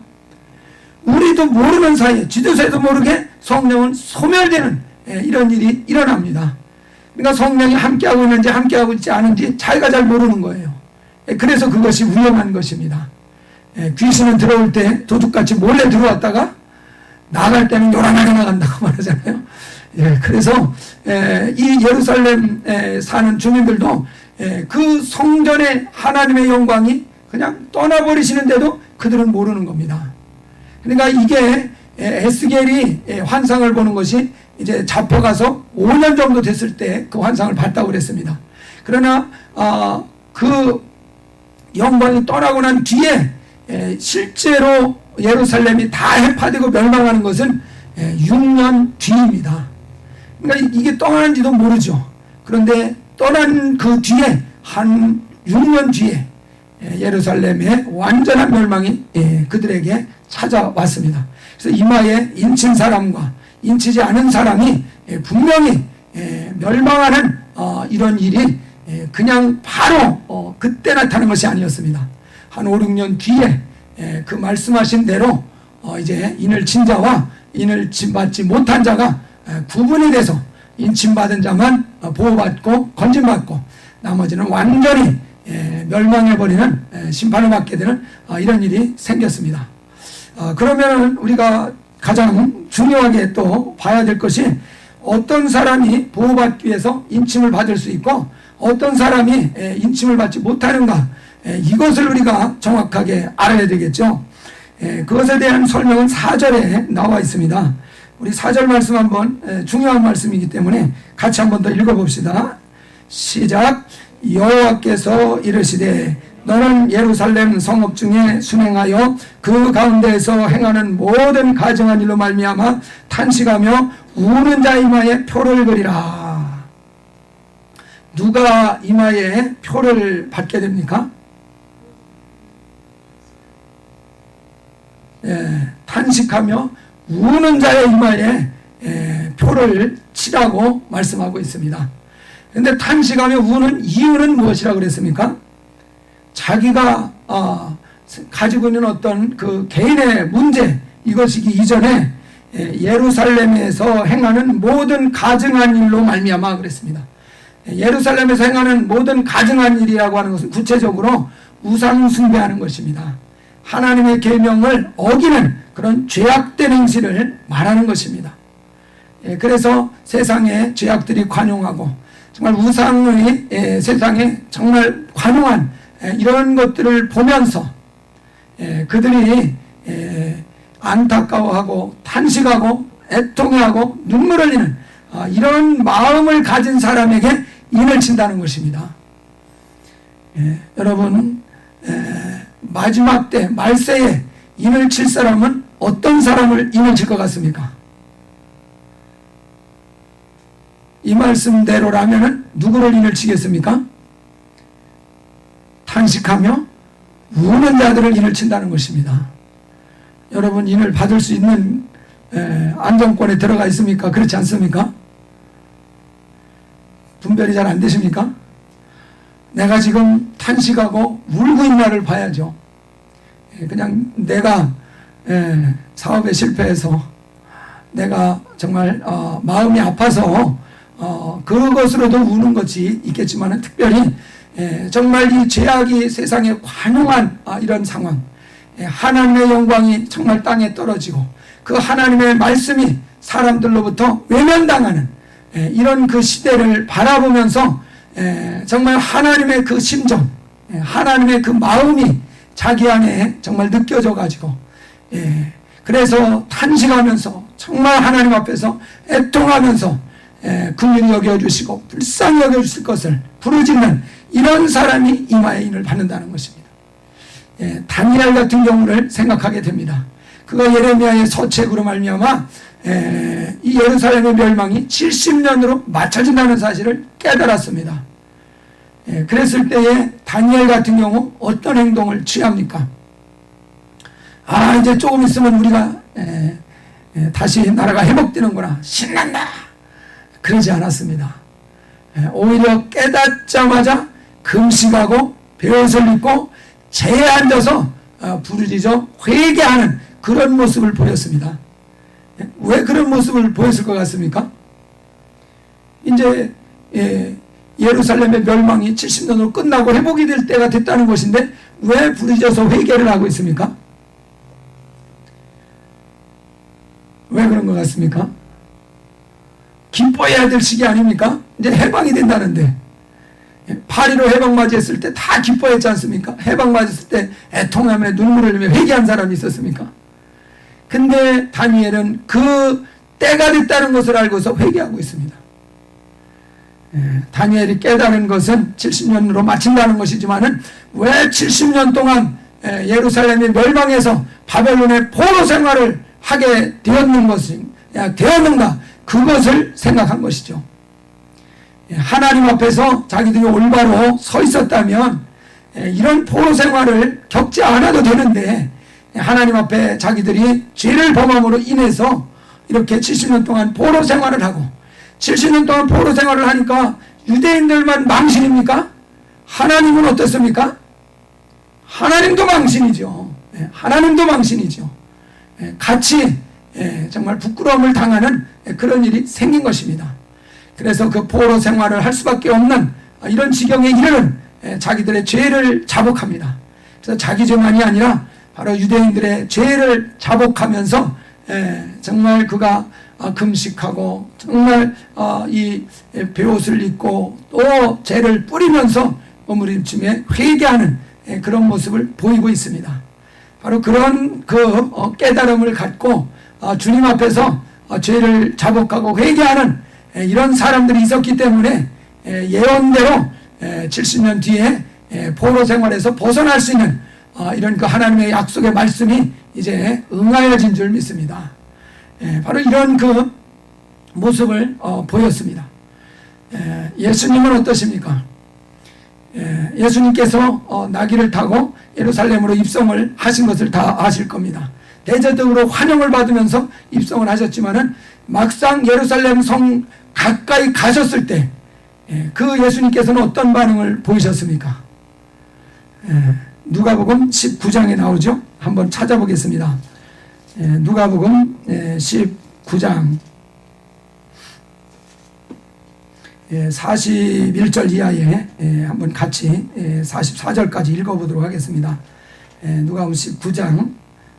우리도 모르는 사이에 지도세도 모르게 성령은 소멸되는 이런 일이 일어납니다. 그러니까 성령이 함께하고 있는지 함께하고 있지 않은지 자기가 잘 모르는 거예요. 그래서 그것이 위험한 것입니다. 귀신은 들어올 때 도둑같이 몰래 들어왔다가 나갈 때는 요란하게 나간다고 말하잖아요. 그래서 이 예루살렘에 사는 주민들도 그 성전의 하나님의 영광이 그냥 떠나버리시는데도 그들은 모르는 겁니다. 그러니까 이게 에스겔이 환상을 보는 것이 이제 잡혀가서 5년 정도 됐을 때 그 환상을 봤다고 그랬습니다. 그러나 그 영광이 떠나고 난 뒤에 실제로 예루살렘이 다 해파되고 멸망하는 것은 6년 뒤입니다. 그러니까 이게 떠나는지도 모르죠. 그런데 떠난 그 뒤에 한 6년 뒤에 예루살렘의 완전한 멸망이 그들에게 찾아왔습니다. 그래서 이마에 인친 사람과 인치지 않은 사람이 분명히 멸망하는 이런 일이 그냥 바로 그때 나타난 것이 아니었습니다. 한 5, 6년 뒤에 그 말씀하신 대로 이제 인을 친 자와 인을 받지 못한 자가 구분이 돼서 인침받은 자만 보호받고 건진받고 나머지는 완전히 멸망해버리는 심판을 받게 되는 이런 일이 생겼습니다. 그러면 우리가 가장 중요하게 또 봐야 될 것이 어떤 사람이 보호받기 위해서 인침을 받을 수 있고 어떤 사람이 인침을 받지 못하는가, 이것을 우리가 정확하게 알아야 되겠죠. 그것에 대한 설명은 4절에 나와 있습니다. 우리 4절 말씀 한번, 중요한 말씀이기 때문에 같이 한번 더 읽어봅시다. 시작. 여호와께서 이르시되 너는 예루살렘 성읍 중에 순행하여 그 가운데에서 행하는 모든 가증한 일로 말미암아 탄식하며 우는 자 이마에 표를 그리라. 누가 이마에 표를 받게 됩니까? 탄식하며 우는 자의 이마에 표를 치라고 말씀하고 있습니다. 그런데 탄식하며 우는 이유는 무엇이라고 그랬습니까? 자기가 가지고 있는 어떤 그 개인의 문제, 이것이기 이전에 예루살렘에서 행하는 모든 가증한 일로 말미암아 그랬습니다. 예루살렘에서 행하는 모든 가증한 일이라고 하는 것은 구체적으로 우상 숭배하는 것입니다. 하나님의 계명을 어기는 그런 죄악된 행실을 말하는 것입니다. 그래서 세상의 죄악들이 관용하고 정말 우상의 세상에 정말 관용한 이런 것들을 보면서 그들이 안타까워하고 탄식하고 애통해하고 눈물 흘리는 이런 마음을 가진 사람에게 인을 친다는 것입니다. 여러분, 마지막 때 말세에 인을 칠 사람은 어떤 사람을 인을 칠 것 같습니까? 이 말씀대로라면 누구를 인을 치겠습니까? 탄식하며 우는 자들을 인을 친다는 것입니다. 여러분, 인을 받을 수 있는 안정권에 들어가 있습니까? 그렇지 않습니까? 분별이 잘 안 되십니까? 내가 지금 탄식하고 울고 있는 나를 봐야죠. 그냥 내가 사업에 실패해서 내가 정말 마음이 아파서 그것으로도 우는 것이 있겠지만 특별히 정말 이 죄악이 세상에 관용한 이런 상황, 하나님의 영광이 정말 땅에 떨어지고 그 하나님의 말씀이 사람들로부터 외면당하는 이런 그 시대를 바라보면서 정말 하나님의 그 심정, 하나님의 그 마음이 자기 안에 정말 느껴져 가지고 그래서 탄식하면서 정말 하나님 앞에서 애통하면서 긍휼히 여겨주시고 불쌍히 여겨주실 것을 부르짖는 이런 사람이 이마의 인을 받는다는 것입니다. 다니엘 같은 경우를 생각하게 됩니다. 그가 예레미야의 서책으로 말미암아 이 예루살렘의 멸망이 70년으로 맞춰진다는 사실을 깨달았습니다. 그랬을 때에 다니엘 같은 경우 어떤 행동을 취합니까? 이제 조금 있으면 우리가 다시 나라가 회복되는구나, 신난다, 그러지 않았습니다. 오히려 깨닫자마자 금식하고 베옷을 입고 재에 앉아서 부르짖어 회개하는 그런 모습을 보였습니다. 왜 그런 모습을 보였을 것 같습니까? 이제 예루살렘의 멸망이 70년으로 끝나고 회복이 될 때가 됐다는 것인데 왜 부르짖어서 회개를 하고 있습니까? 왜 그런 것 같습니까? 기뻐해야 될 시기 아닙니까? 이제 해방이 된다는데, 파리로 해방 맞이했을 때 다 기뻐했지 않습니까? 해방 맞이했을 때 애통하며 눈물을 흘리며 회개한 사람이 있었습니까? 근데 다니엘은 그 때가 됐다는 것을 알고서 회개하고 있습니다. 다니엘이 깨달은 것은 70년으로 마친다는 것이지만은 왜 70년 동안 예루살렘이 멸망해서 바벨론의 포로 생활을 하게 되었는가, 그것을 생각한 것이죠. 하나님 앞에서 자기들이 올바로 서 있었다면 이런 포로 생활을 겪지 않아도 되는데, 하나님 앞에 자기들이 죄를 범함으로 인해서 이렇게 70년 동안 포로 생활을 하고, 70년 동안 포로 생활을 하니까 유대인들만 망신입니까? 하나님은 어떻습니까? 하나님도 망신이죠. 하나님도 망신이죠. 같이 정말 부끄러움을 당하는 그런 일이 생긴 것입니다. 그래서 그 포로 생활을 할 수밖에 없는 이런 지경에 이르는 자기들의 죄를 자복합니다. 그래서 자기 죄만이 아니라 바로 유대인들의 죄를 자복하면서 정말 그가 금식하고 정말 이 베옷을 입고 또 죄를 뿌리면서 머무림쯤에 회개하는 그런 모습을 보이고 있습니다. 바로 그런 그 깨달음을 갖고 주님 앞에서 죄를 자복하고 회개하는 이런 사람들이 있었기 때문에 예언대로 70년 뒤에 포로 생활에서 벗어날 수 있는 이런 그 하나님의 약속의 말씀이 이제 응하여진 줄 믿습니다. 바로 이런 그 모습을 보였습니다. 예수님은 어떠십니까? 예수님께서 나귀를 타고 예루살렘으로 입성을 하신 것을 다 아실 겁니다. 대제적으로 환영을 받으면서 입성을 하셨지만은 막상 예루살렘 성 가까이 가셨을 때 그 예수님께서는 어떤 반응을 보이셨습니까? 누가복음 19장에 나오죠. 한번 찾아보겠습니다. 누가복음 19장 41절 이하에 한번 같이 44절까지 읽어보도록 하겠습니다. 누가복음 19장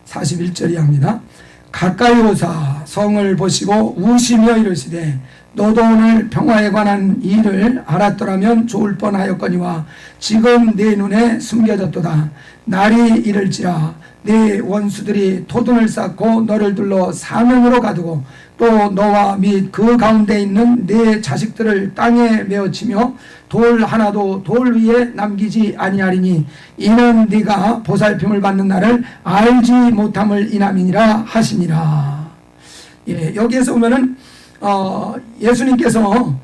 41절 이하입니다. 가까이 오사 성을 보시고 우시며 이르시되 너도 오늘 평화에 관한 일을 알았더라면 좋을 뻔하였거니와 지금 내 눈에 숨겨졌도다. 날이 이를지라 네 원수들이 토둔을 쌓고 너를 둘러 사면으로 가두고 또 너와 및 그 가운데 있는 네 자식들을 땅에 메어치며 돌 하나도 돌 위에 남기지 아니하리니 이는 네가 보살핌을 받는 날을 알지 못함을 인함이니라 하시니라. 여기에서 보면은 예수님께서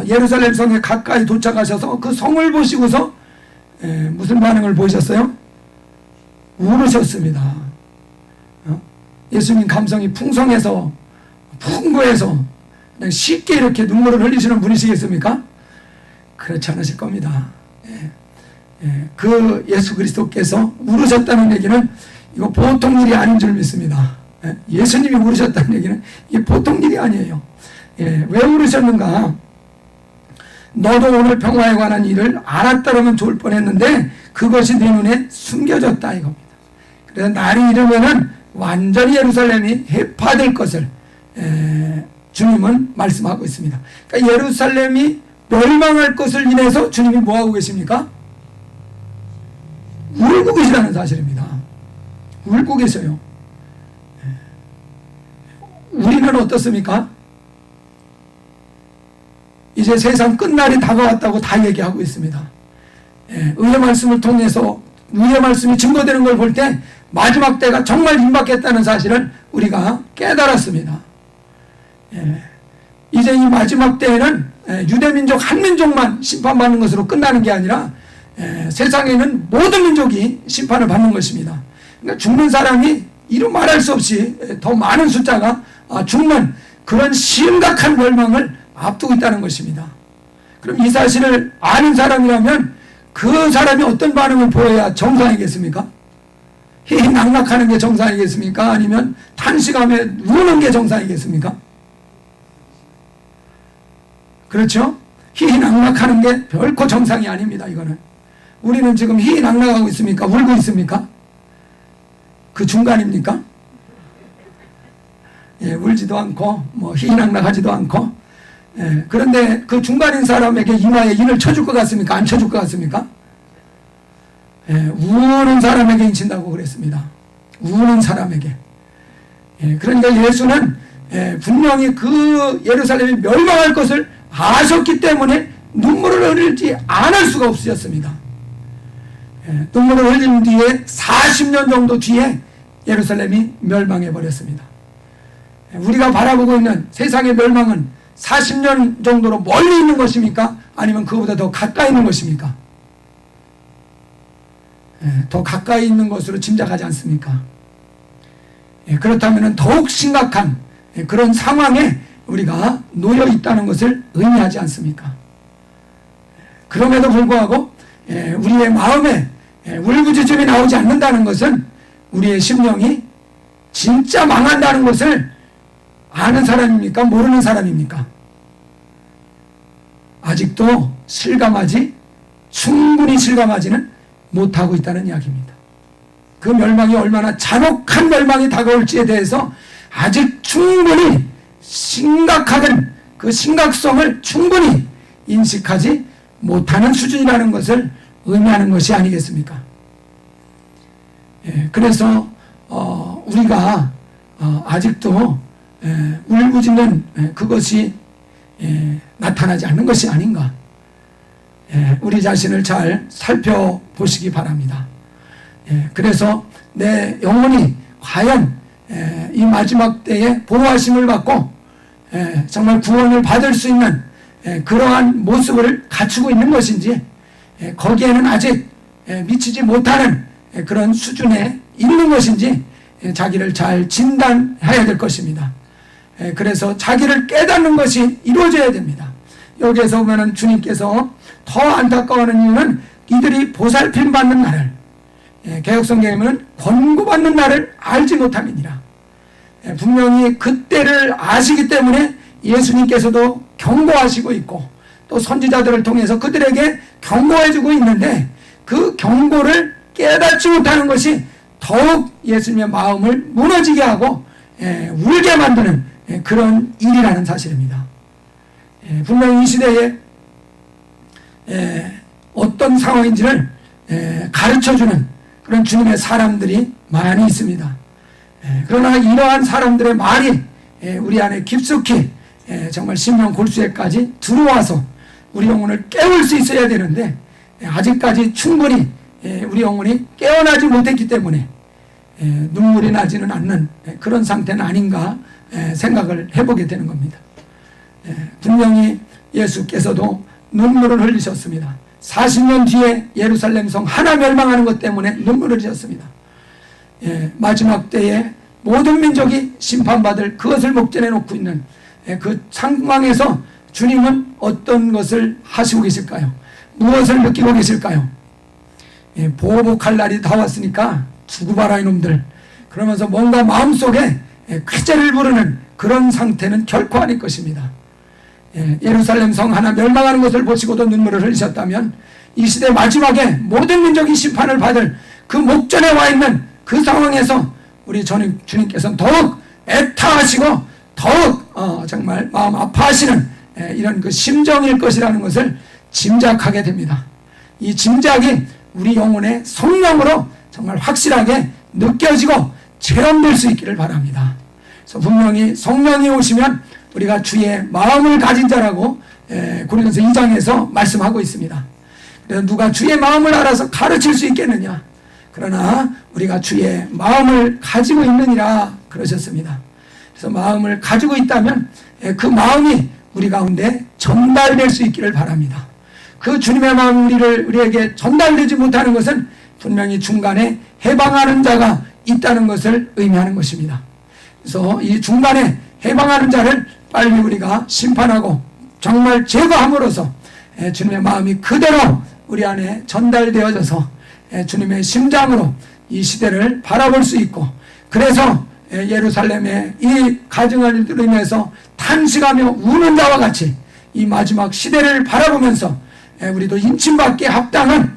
예루살렘 성에 가까이 도착하셔서 그 성을 보시고서 무슨 반응을 보이셨어요? 울으셨습니다. 예수님 감성이 풍성해서 풍부해서 그냥 쉽게 이렇게 눈물을 흘리시는 분이시겠습니까? 그렇지 않으실 겁니다. 그 예수 그리스도께서 울으셨다는 얘기는 이거 보통 일이 아닌 줄 믿습니다. 예수님이 울으셨다는 얘기는 이게 보통 일이 아니에요. 왜 울으셨는가? 너도 오늘 평화에 관한 일을 알았더라면 좋을 뻔했는데 그것이 네 눈에 숨겨졌다 이겁니다. 그래서 날이 이르면은 완전히 예루살렘이 해파될 것을 주님은 말씀하고 있습니다. 그러니까 예루살렘이 멸망할 것을 인해서 주님이 뭐하고 계십니까? 울고 계시다는 사실입니다. 울고 계셔요. 우리는 어떻습니까? 이제 세상 끝날이 다가왔다고 다 얘기하고 있습니다. 의의 말씀을 통해서 의의 말씀이 증거되는 걸 볼 때 마지막 때가 정말 임박했다는 사실을 우리가 깨달았습니다. 이제 이 마지막 때에는 유대민족 한 민족만 심판받는 것으로 끝나는 게 아니라 세상에는 모든 민족이 심판을 받는 것입니다. 그러니까 죽는 사람이 이루 말할 수 없이 더 많은 숫자가 죽는 그런 심각한 멸망을 앞두고 있다는 것입니다. 그럼 이 사실을 아는 사람이라면 그 사람이 어떤 반응을 보여야 정상이겠습니까? 희희낙낙하는 게 정상이겠습니까? 아니면 탄식하며 우는 게 정상이겠습니까? 그렇죠? 희희낙낙하는 게 결코 정상이 아닙니다. 이거는 우리는 지금 희희낙낙하고 있습니까? 울고 있습니까? 그 중간입니까? 울지도 않고 뭐 희희낙낙하지도 않고 그런데 그 중간인 사람에게 이마에 인을 쳐줄 것 같습니까? 안 쳐줄 것 같습니까? 우는 사람에게 인친다고 그랬습니다. 우는 사람에게. 그러니까 예수는 분명히 그 예루살렘이 멸망할 것을 아셨기 때문에 눈물을 흘리지 않을 수가 없으셨습니다. 눈물을 흘린 뒤에 40년 정도 뒤에 예루살렘이 멸망해 버렸습니다. 우리가 바라보고 있는 세상의 멸망은 40년 정도로 멀리 있는 것입니까? 아니면 그거보다 더 가까이 있는 것입니까? 더 가까이 있는 것으로 짐작하지 않습니까? 그렇다면 더욱 심각한 그런 상황에 우리가 놓여 있다는 것을 의미하지 않습니까? 그럼에도 불구하고 우리의 마음에 울부짖음이 나오지 않는다는 것은 우리의 심령이 진짜 망한다는 것을 아는 사람입니까? 모르는 사람입니까? 아직도 충분히 실감하지는 못하고 있다는 이야기입니다. 그 멸망이 얼마나 잔혹한 멸망이 다가올지에 대해서 아직 충분히 심각한 그 심각성을 충분히 인식하지 못하는 수준이라는 것을 의미하는 것이 아니겠습니까? 그래서 우리가 아직도 울부짖는 그것이 나타나지 않는 것이 아닌가, 우리 자신을 잘 살펴보시기 바랍니다. 그래서 내 영혼이 과연 이 마지막 때에 보호하심을 받고 정말 구원을 받을 수 있는 그러한 모습을 갖추고 있는 것인지, 거기에는 아직 미치지 못하는 그런 수준에 있는 것인지 자기를 잘 진단해야 될 것입니다. 그래서 자기를 깨닫는 것이 이루어져야 됩니다. 여기에서 보면은 주님께서 더 안타까워하는 이유는 이들이 보살핌 받는 날을, 개혁성경에 보면 권고받는 날을 알지 못함이니라. 분명히 그때를 아시기 때문에 예수님께서도 경고하시고 있고 또 선지자들을 통해서 그들에게 경고해주고 있는데, 그 경고를 깨닫지 못하는 것이 더욱 예수님의 마음을 무너지게 하고 울게 만드는 그런 일이라는 사실입니다. 분명히 이 시대에 어떤 상황인지를 가르쳐주는 그런 주님의 사람들이 많이 있습니다. 그러나 이러한 사람들의 말이 우리 안에 깊숙이 정말 심령 골수에까지 들어와서 우리 영혼을 깨울 수 있어야 되는데, 아직까지 충분히 우리 영혼이 깨어나지 못했기 때문에 눈물이 나지는 않는 그런 상태는 아닌가 생각을 해보게 되는 겁니다. 분명히 예수께서도 눈물을 흘리셨습니다. 40년 뒤에 예루살렘 성 하나 멸망하는 것 때문에 눈물을 흘리셨습니다. 마지막 때에 모든 민족이 심판받을 그것을 목전에 놓고 있는 그 상황에서 주님은 어떤 것을 하시고 계실까요? 무엇을 느끼고 계실까요? 보복할 날이 다 왔으니까 두고 봐라 이놈들, 그러면서 뭔가 마음속에 쾌재를 부르는 그런 상태는 결코 아닐 것입니다. 예루살렘 성 하나 멸망하는 것을 보시고도 눈물을 흘리셨다면 이 시대 마지막에 모든 민족이 심판을 받을 그 목전에 와 있는 그 상황에서 우리 주님께서는 더욱 애타하시고 더욱 정말 마음 아파하시는 이런 그 심정일 것이라는 것을 짐작하게 됩니다. 이 짐작이 우리 영혼의 성령으로 정말 확실하게 느껴지고 체험될 수 있기를 바랍니다. 그래서 분명히 성령이 오시면 우리가 주의 마음을 가진 자라고 고린도서 2장에서 말씀하고 있습니다. 그래서 누가 주의 마음을 알아서 가르칠 수 있겠느냐? 그러나 우리가 주의 마음을 가지고 있느니라 그러셨습니다. 그래서 마음을 가지고 있다면 그 마음이 우리 가운데 전달될 수 있기를 바랍니다. 그 주님의 마음 우리에게 전달되지 못하는 것은 분명히 중간에 해방하는 자가 있다는 것을 의미하는 것입니다. 그래서 이 중간에 해방하는 자를 빨리 우리가 심판하고 정말 제거함으로써 주님의 마음이 그대로 우리 안에 전달되어져서 주님의 심장으로 이 시대를 바라볼 수 있고, 그래서 예루살렘의 이 가증을 인해서 탄식하며 우는 자와 같이 이 마지막 시대를 바라보면서 우리도 인침받기에 합당한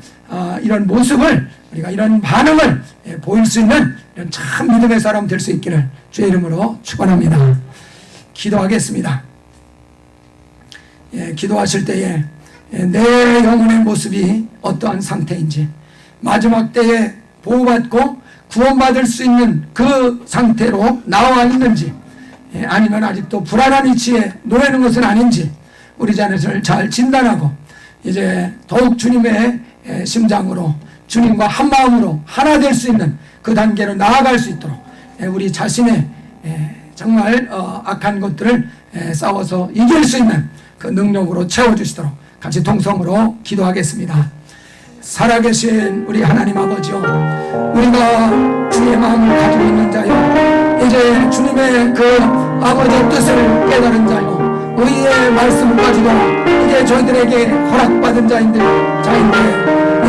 이런 모습을, 우리가 이런 반응을 보일 수 있는 이런 참 믿음의 사람 될 수 있기를 주의 이름으로 축원합니다. 기도하겠습니다. 기도하실 때에 내 영혼의 모습이 어떠한 상태인지, 마지막 때에 보호받고 구원받을 수 있는 그 상태로 나와 있는지, 아니면 아직도 불안한 위치에 놓이는 것은 아닌지 우리 자신을 잘 진단하고 이제 더욱 주님의 심장으로, 주님과 한 마음으로 하나 될 수 있는 그 단계로 나아갈 수 있도록 우리 자신의 정말 악한 것들을 싸워서 이길 수 있는 그 능력으로 채워주시도록 같이 통성으로 기도하겠습니다. 살아계신 우리 하나님 아버지요, 우리가 주의 마음을 가지고 있는 자요, 이제 주님의 그 아버지의 뜻을 깨달은 자요, 의의 말씀을 가지고 이제 저희들에게 허락받은 자인데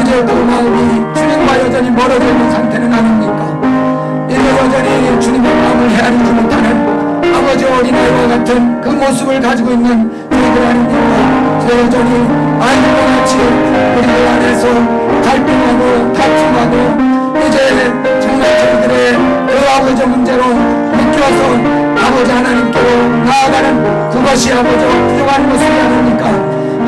이제 그 마음이 주님과 여전히 멀어져 있는 상태는 아닙니까? 이제 여전히 주님의 마음을 헤아리지 못하는 아버지 어린아이와 같은 그 모습을 가지고 있는 저희들 아닙니까? 여전히 아이들과 같이 우리들 안에서 갈등하고 다툼하고 이제 정말 저희들의 그 아버지 문제로 묶여서 아버지 하나님께로 나아가는 그것이 아버지 부족한 모습이 아닙니까?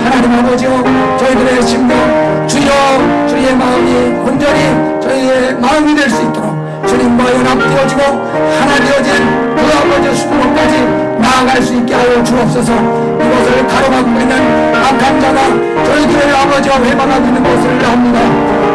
하나님 아버지요, 저희들의 심령 주여, 주의 마음이 온전히 저희의 마음이 될 수 있도록 주님과 연합되어지고 하나 되어진 그 아버지의 수고로까지 나아갈 수 있게 하여 주옵소서. 이것을 가로막고 있는 악한 자가 저희들의 아버지와 회방하고 있는 것을 압니다.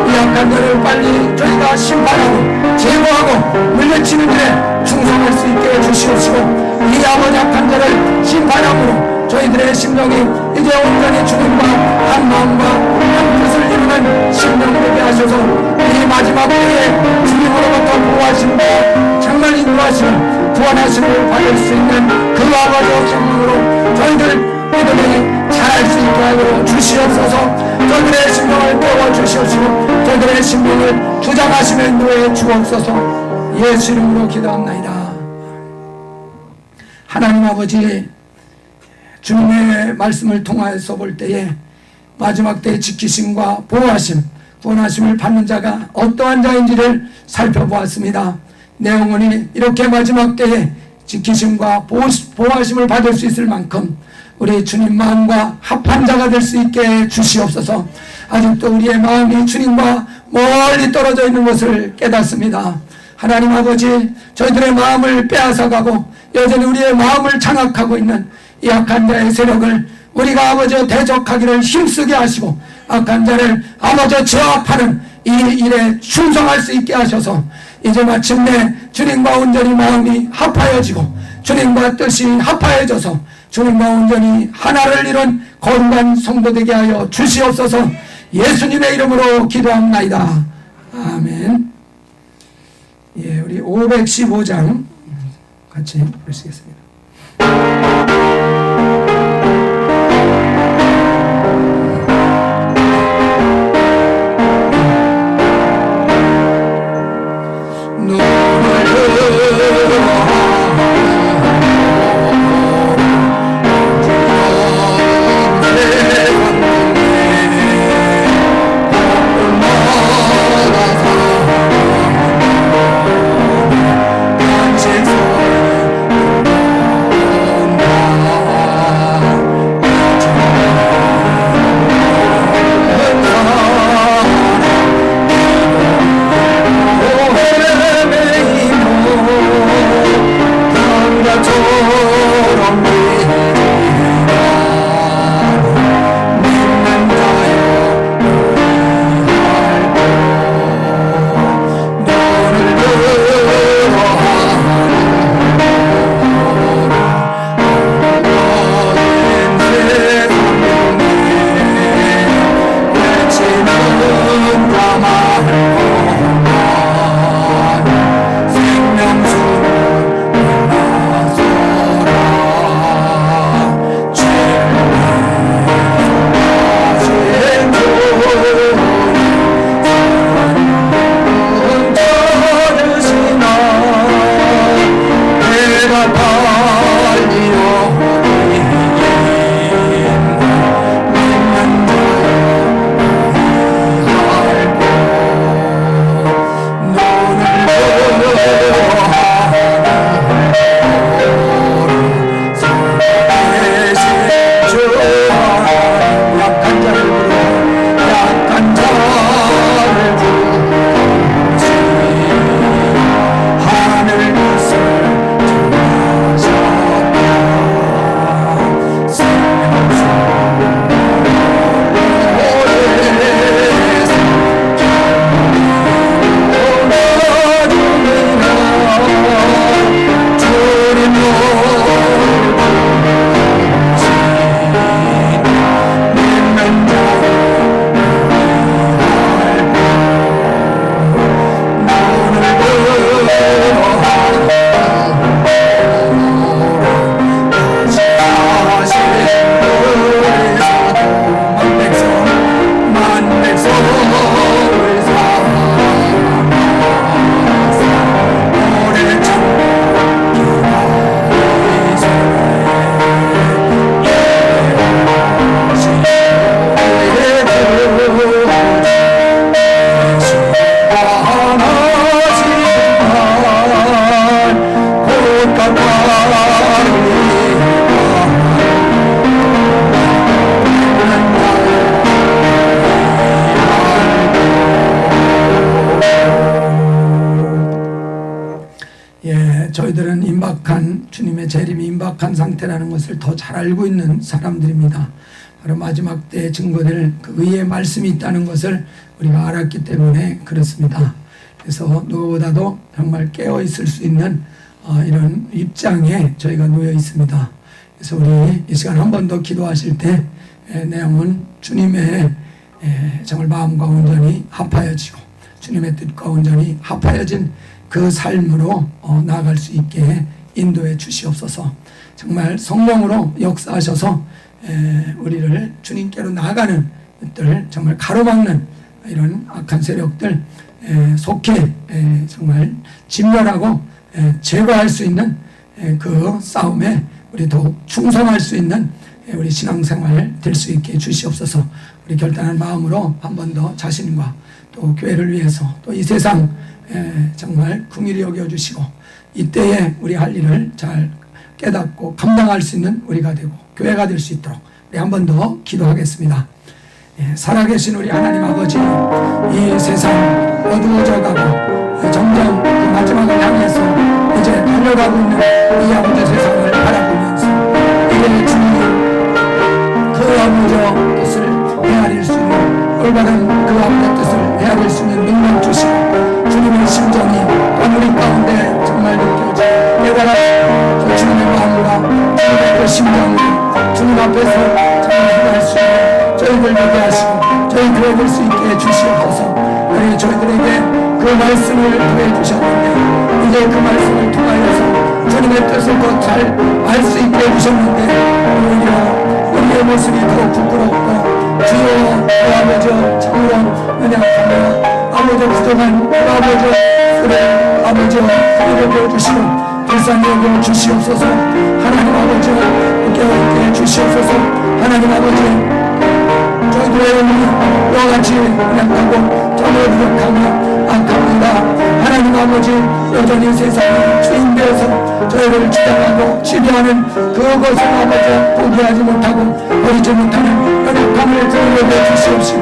이 악한 자를 빨리 저희가 심판하고 제거하고 물리치는 일에 충성할 수 있게 해주시옵시고, 이 아버지 악한 자를 심판함으로 저희들의 심령이 이제 온전히 주님과 한 마음과 한 뜻을 이루는 심령이 되게 하셔서 이 마지막 때에 주님으로부터 보호하심과 정말 인도하시는 구원하심을 받을 수 있는 그 아버지의 성령으로 저희들 믿음이 잘할 수 있게 하여 주시옵소서. 저들의 심령을 깨워 주시옵시고 저들의 심령을 주장하시며 인도해 주옵소서. 예수 이름으로 기도합나이다. 하나님 아버지, 주님의 말씀을 통하여서 볼 때에 마지막 때의 지키심과 보호하심, 구원하심을 받는 자가 어떠한 자인지를 살펴보았습니다. 내 영혼이 이렇게 마지막 때에 지키심과 보호하심을 받을 수 있을 만큼 우리 주님 마음과 합한 자가 될 수 있게 주시옵소서. 아직도 우리의 마음이 주님과 멀리 떨어져 있는 것을 깨닫습니다. 하나님 아버지, 저희들의 마음을 빼앗아가고 여전히 우리의 마음을 장악하고 있는 이 악한 자의 세력을 우리가 아버지 대적하기를 힘쓰게 하시고 악한 자를 아버지 제압하는 이 일에 충성할 수 있게 하셔서 이제 마침내 주님과 온전히 마음이 합하여지고 주님과 뜻이 합하여져서 주님과 온전히 하나를 이룬 거룩한 성도 되게 하여 주시옵소서. 예수님의 이름으로 기도합나이다. 아멘. 예, 우리 515장 같이 보시겠습니다. 저희들은 임박한 주님의 재림이 임박한 상태라는 것을 더 잘 알고 있는 사람들입니다. 바로 마지막 때의 증거될 그 의의 말씀이 있다는 것을 우리가 알았기 때문에 그렇습니다. 그래서 누구보다도 정말 깨어 있을 수 있는 이런 입장에 저희가 놓여 있습니다. 그래서 우리 이 시간 한 번 더 기도하실 때 내 영혼 주님의 정말 마음과 온전히 합하여지고 주님의 뜻과 온전히 합하여진 그 삶으로 나아갈 수 있게 인도해 주시옵소서. 정말 성령으로 역사하셔서 우리를 주님께로 나아가는 것들, 정말 가로막는 이런 악한 세력들 속히 정말 진멸하고 제거할 수 있는 그 싸움에 우리 더욱 충성할 수 있는 우리 신앙생활 될 수 있게 주시옵소서. 우리 결단한 마음으로 한 번 더 자신과 또 교회를 위해서 또 이 세상 정말 긍휼히 여겨주시고 이때에 우리 할 일을 잘 깨닫고 감당할 수 있는 우리가 되고 교회가 될 수 있도록 우리 한 번 더 기도하겠습니다. 살아계신 우리 하나님 아버지, 이 세상 어두워져가고 점점 그 마지막을 향해서 이제 달려가고 있는 이 아버지 세상을 바라보면서 이제 주님 그 아버지 뜻을 헤아릴 수 있는 올바른 그 아버지 뜻을 헤아릴 수 있는 능력 주시고 주님의 심정이 우리 가운데 정말 느껴져 깨달아 주님의 마음과 주님의 그 심정을 주님 앞에서 정말 행할 수 있는 저희들 되게 하시고 저희 교회 될 수 있게 주시옵소서. 우리 저희들에게 그 말씀을 더해 주셨는데 이제 그 말씀을 통하여서 주님의 뜻을 더 잘 알 수 있게 해주셨는데 오히려 우리의 모습이 더 부끄럽고 주여 그 아버지 참으로 은혜하며 아버지 부족한 그 아버지 그래 아버지 그를 배워주시고 불쌍히 여겨 주시옵소서. 하나님 아버지 깨어있게 주시옵소서. 하나님 아버지 저희들의 영혼이 이와 같이 연약하고 정말 부족하며 악합니다. 하나님 아버지 여전히 세상의 주인 되어서 저희를 주장하고 지배하는 그것을 아버지 포기하지 못하고 버리지 못하는 연약함을 저희에게 주시옵시고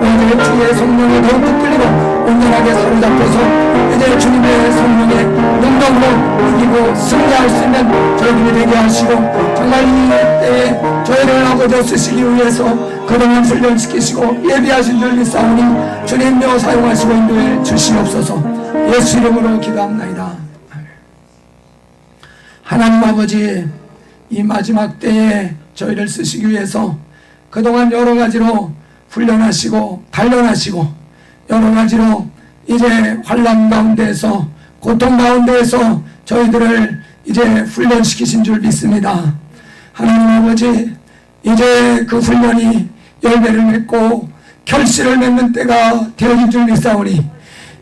오늘 주의 성령에 더욱 붙들리고 온전하게 사로잡혀서 이제 주님의 성령의 능력으로 이기고 승리할 수 있는 저희들이 되게 하시고 정말 이 때에 저희를 아버지 쓰시기 위해서 그동안 훈련시키시고 예비하신 줄 믿사오니 주님여 사용하시고 인도해 주시옵소서. 예수 이름으로 기도합나이다. 하나님 아버지, 이 마지막 때에 저희를 쓰시기 위해서 그동안 여러 가지로 훈련하시고 단련하시고 여러 가지로 이제 환난 가운데에서 고통 가운데에서 저희들을 이제 훈련시키신 줄 믿습니다. 하나님 아버지, 이제 그 훈련이 열매를 맺고 결실을 맺는 때가 되어진 줄 믿사오니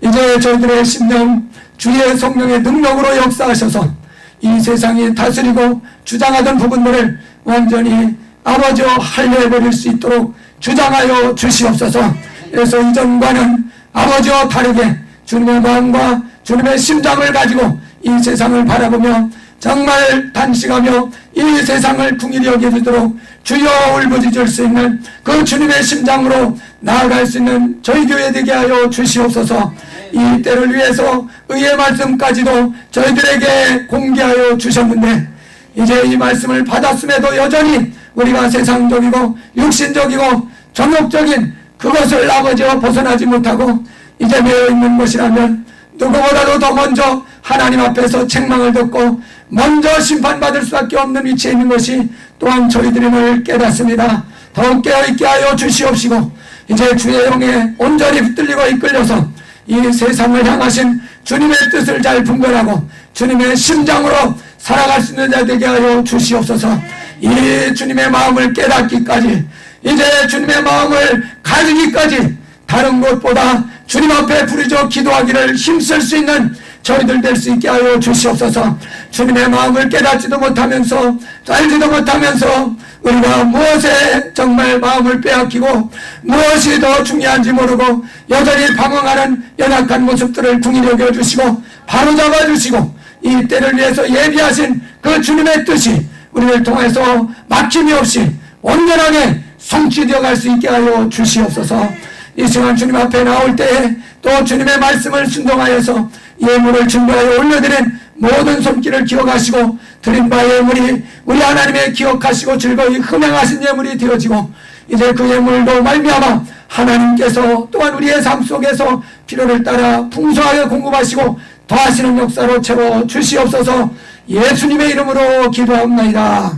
이제 저희들의 심령 주의 성령의 능력으로 역사하셔서 이 세상이 다스리고 주장하던 부분들을 완전히 아버지와 할례해버릴 수 있도록 주장하여 주시옵소서. 그래서 이전과는 아버지와 다르게 주님의 마음과 주님의 심장을 가지고 이 세상을 바라보며 정말 단식하며 이 세상을 긍휼히 여겨주도록 주여 울부짖을 수 있는 그 주님의 심장으로 나아갈 수 있는 저희 교회 되게 하여 주시옵소서. 이 때를 위해서 의의 말씀까지도 저희들에게 공개하여 주셨는데 이제 이 말씀을 받았음에도 여전히 우리가 세상적이고 육신적이고 정욕적인 그것을 아버지와 벗어나지 못하고 이제 매여있는 것이라면 누구보다도 더 먼저 하나님 앞에서 책망을 듣고 먼저 심판받을 수밖에 없는 위치에 있는 것이 또한 저희들임을 깨닫습니다. 더욱 깨어있게 하여 주시옵시고 이제 주의 영에 온전히 붙들리고 이끌려서 이 세상을 향하신 주님의 뜻을 잘 분별하고 주님의 심장으로 살아갈 수 있는 자 되게 하여 주시옵소서. 이 주님의 마음을 깨닫기까지 이제 주님의 마음을 가지기까지 다른 것보다 주님 앞에 부르짖어 기도하기를 힘쓸 수 있는 저희들 될 수 있게 하여 주시옵소서. 주님의 마음을 깨닫지도 못하면서 알지도 못하면서 우리가 무엇에 정말 마음을 빼앗기고 무엇이 더 중요한지 모르고 여전히 방황하는 연약한 모습들을 긍휼히 여겨주시고 바로잡아 주시고 이 때를 위해서 예비하신 그 주님의 뜻이 우리를 통해서 막힘이 없이 온전하게 성취되어 갈 수 있게 하여 주시옵소서. 이 시간 주님 앞에 나올 때에 또 주님의 말씀을 순종하여서 예물을 준비하여 올려드린 모든 손길을 기억하시고 드린 바의 예물이 우리 하나님의 기억하시고 즐거이 흥행하신 예물이 되어지고 이제 그 예물로 말미암아 하나님께서 또한 우리의 삶 속에서 필요를 따라 풍성하게 공급하시고 더하시는 역사로 채워 주시옵소서. 예수님의 이름으로 기도합니다.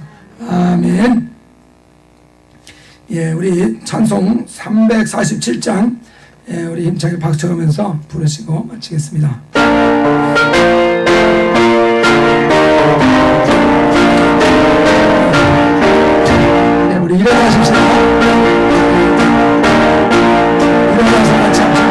아멘. 예, 우리 찬송 347장 우리 힘차게 박수하면서 부르시고 마치겠습니다. 네, 우리 일어나십시다. 일어나서 같이 합시다.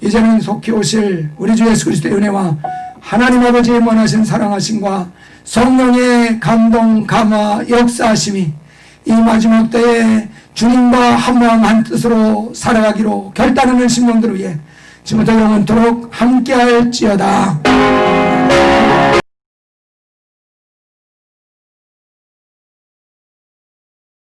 이제는 속히 오실 우리 주 예수 그리스도의 은혜와 하나님 아버지의 원하신 사랑하심과 성령의 감동, 감화, 역사하심이 이 마지막 때에 주님과 한 마음 한 뜻으로 살아가기로 결단하는 심령들을 위해 지금부터 영원토록 함께할지어다.